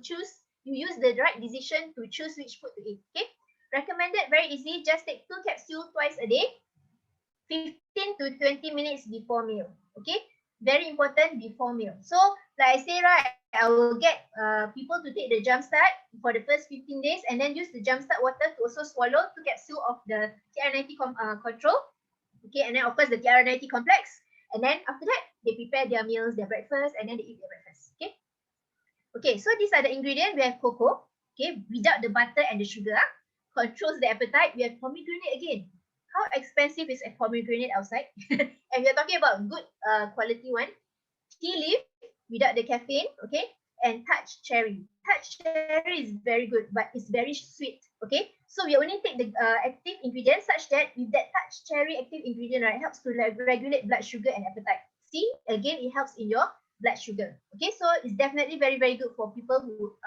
use the right decision to choose which food to eat. Okay, recommended, very easy. Just take 2 capsules twice a day, 15 to 20 minutes before meal. Okay, very important, before meal. So like I say, right, I will get people to take the jumpstart for the first 15 days and then use the jumpstart water to also swallow 2 capsules of the TR90 control. Okay, and then of course the TR90 complex. And then after that, they prepare their meals, their breakfast, and then they eat their breakfast. Okay. Okay, so these are the ingredients. We have cocoa, okay, without the butter and the sugar, controls the appetite. We have pomegranate again. How expensive is a pomegranate outside? And we are talking about good quality one. Tea leaf without the caffeine, okay, and touch cherry. Touch cherry is very good, but it's very sweet, okay. So we only take the active ingredients such that with that touch cherry active ingredient, right, helps to regulate blood sugar and appetite. See, again, it helps in your blood sugar. Okay, so it's definitely very, very good for people who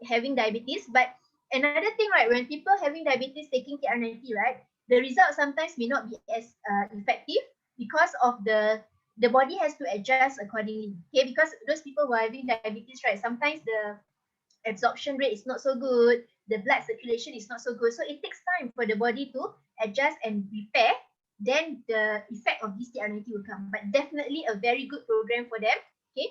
having diabetes. But another thing, right, when people having diabetes taking TR90, right, the result sometimes may not be as effective because of the body has to adjust accordingly. Okay, because those people who are having diabetes, right, sometimes the absorption rate is not so good, the blood circulation is not so good. So it takes time for the body to adjust and repair. Then the effect of this TR90 will come. But definitely a very good program for them. Okay.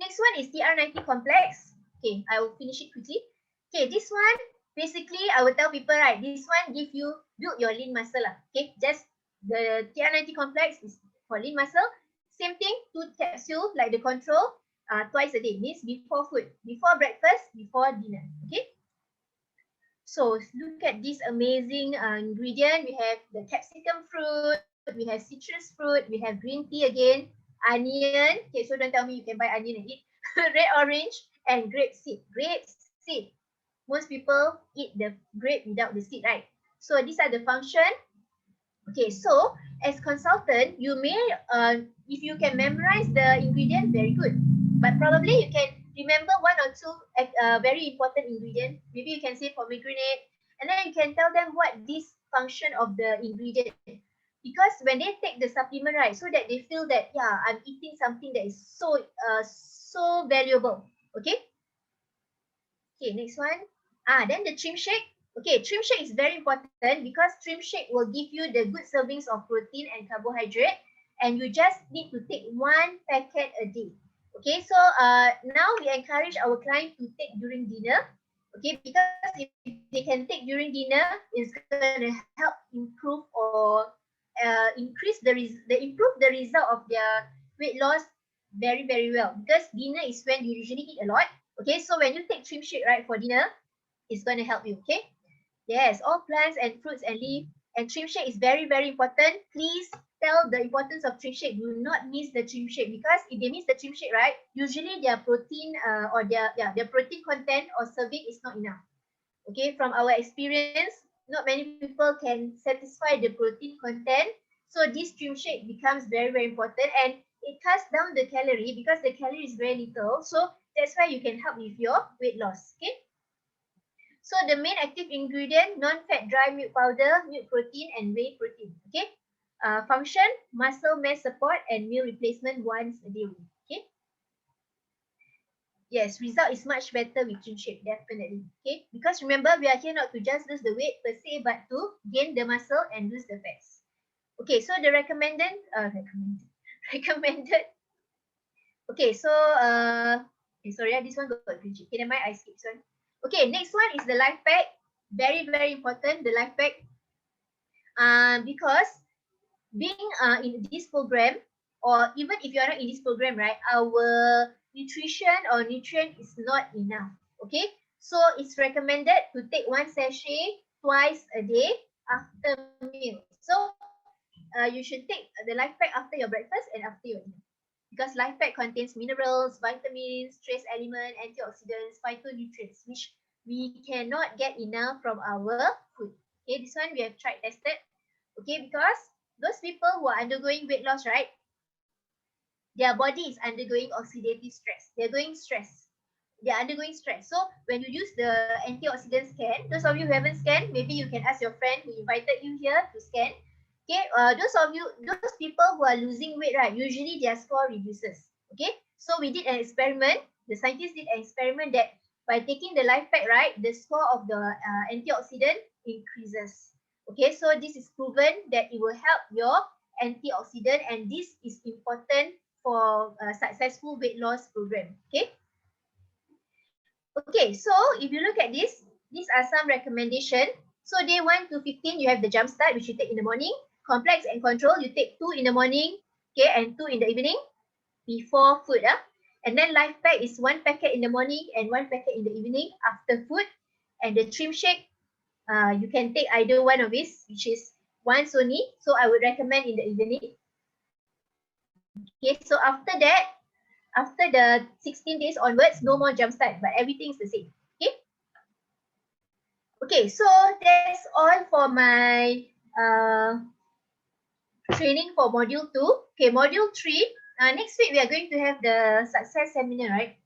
Next one is TR90 complex. Okay, I will finish it quickly. Okay, this one, basically, I will tell people, right, this one give you, build your lean muscle. Okay, just the TR90 complex is for lean muscle. Same thing, 2 capsules like the control, twice a day. Means before food, before breakfast, before dinner. Okay. So look at this amazing ingredient. We have the capsicum fruit, we have citrus fruit, we have green tea again, onion. Okay, so don't tell me you can buy onion and eat. Red orange and grape seed. Grape seed. Most people eat the grape without the seed, right? So these are the function. Okay, so as consultant, you may, if you can memorize the ingredient, very good. But probably you can remember 1 or 2 very important ingredient. Maybe you can say pomegranate, and then you can tell them what this function of the ingredient. Because when they take the supplement, right, so that they feel that, yeah, I'm eating something that is so valuable. Okay. Okay, next one. Then the trim shake. Okay, trim shake is very important because trim shake will give you the good servings of protein and carbohydrate, and you just need to take 1 packet a day. Okay, so now we encourage our client to take during dinner. Okay, because if they can take during dinner, it's gonna help improve or improve the result of their weight loss very well. Because dinner is when you usually eat a lot. Okay, so when you take trim shake right for dinner, it's gonna help you. Okay. Yes, all plants and fruits and leaf and trim shake is very important. Please tell the importance of trim shake. Do not miss the trim shake because if they miss the trim shake, right, usually their protein or their protein content or serving is not enough. Okay, from our experience, not many people can satisfy the protein content. So this trim shake becomes very important and it cuts down the calorie because the calorie is very little. So that's why you can help with your weight loss. Okay. So the main active ingredient, non-fat dry milk powder, milk protein, and whey protein. Okay. Function, muscle mass support, and meal replacement once a day. Okay. Yes, result is much better with trim shake, definitely. Okay. Because remember, we are here not to just lose the weight per se, but to gain the muscle and lose the fats. Okay. So the recommended. Okay. So okay, sorry, this one got trim shake. Okay, never mind. I skip this one. Okay, next one is the life pack. Very important, the life pack. Because being in this program, or even if you are not in this program, right, our nutrition or nutrient is not enough. Okay, so it's recommended to take one sachet twice a day after meal. So you should take the life pack after your breakfast and after your dinner. Because life pack contains minerals, vitamins, trace element, antioxidants, phytonutrients, which we cannot get enough from our food. Okay, this one we have tried tested. Okay, because those people who are undergoing weight loss, right, their body is undergoing oxidative stress. They're going stress. They're undergoing stress. So when you use the antioxidant scan, those of you who haven't scanned, maybe you can ask your friend who invited you here to scan. Okay, those people who are losing weight, right, usually their score reduces. Okay, so we did an experiment. The scientists did an experiment that by taking the life pack, right, the score of the antioxidant increases. Okay, so this is proven that it will help your antioxidant, and this is important for a successful weight loss program. Okay. Okay, so if you look at this, these are some recommendations. So day 1 to 15, you have the jump start, which you take in the morning. Complex and control, you take 2 in the morning, okay, and 2 in the evening before food. And then life pack is 1 packet in the morning and 1 packet in the evening after food. And the trim shake, you can take either one of these, which is once only. So I would recommend in the evening. Okay, so after the 16 days onwards, no more jump start, but everything is the same. Okay. Okay, so that's all for my training for module 2. Okay, module 3. Next week we are going to have the success seminar, right?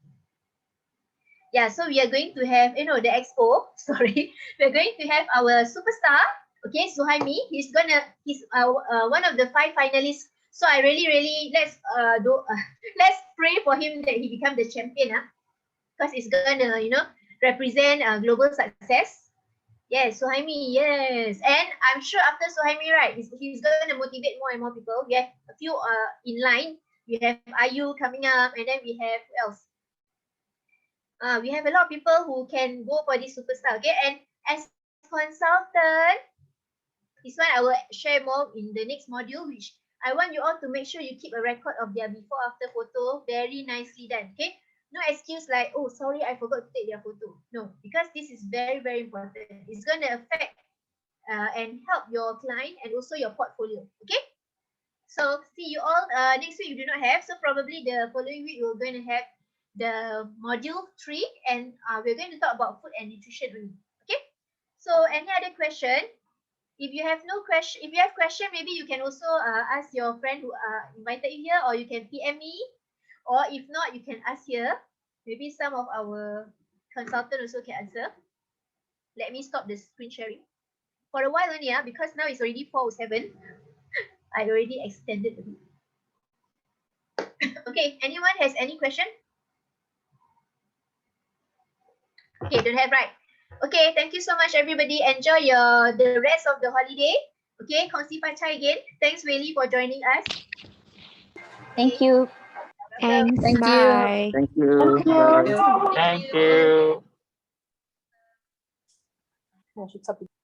Yeah, so we are going to have, the expo. Sorry, we're going to have our superstar. Okay, Suhaimi. He's one of the 5 finalists. So I really let's pray for him that he become the champion. Because it's gonna represent global success. Yes, Suhaimi, yes. And I'm sure after Suhaimi, right, he's gonna motivate more and more people. We have a few in line. We have Ayu coming up, and then we have who else? We have a lot of people who can go for this superstar. Okay, and as consultant, this one I will share more in the next module, which I want you all to make sure you keep a record of their before after photo. Very nicely done. Okay, no excuse like, oh, sorry, I forgot to take their photo. No, because this is very important. It's going to affect and help your client and also your portfolio. Okay, so see you all next week. You do not have, so probably the following week we're going to have the module 3, and we're going to talk about food and nutrition only. Okay, so any other question? If you have no question, if you have question, maybe you can also ask your friend who invited you here, or you can PM me, or if not, you can ask here. Maybe some of our consultant also can answer. Let me stop the screen sharing for a while only, because now it's already 4:07. I already extended a bit. Okay, anyone has any question? Okay, don't have, right? Okay, thank you so much, everybody. Enjoy the rest of the holiday. Okay, Kongsi Pachai again. Thanks, Weili, for joining us. Thank you. Thanks. Thank you. Bye. Thank you. Bye. Thank you. I should submit.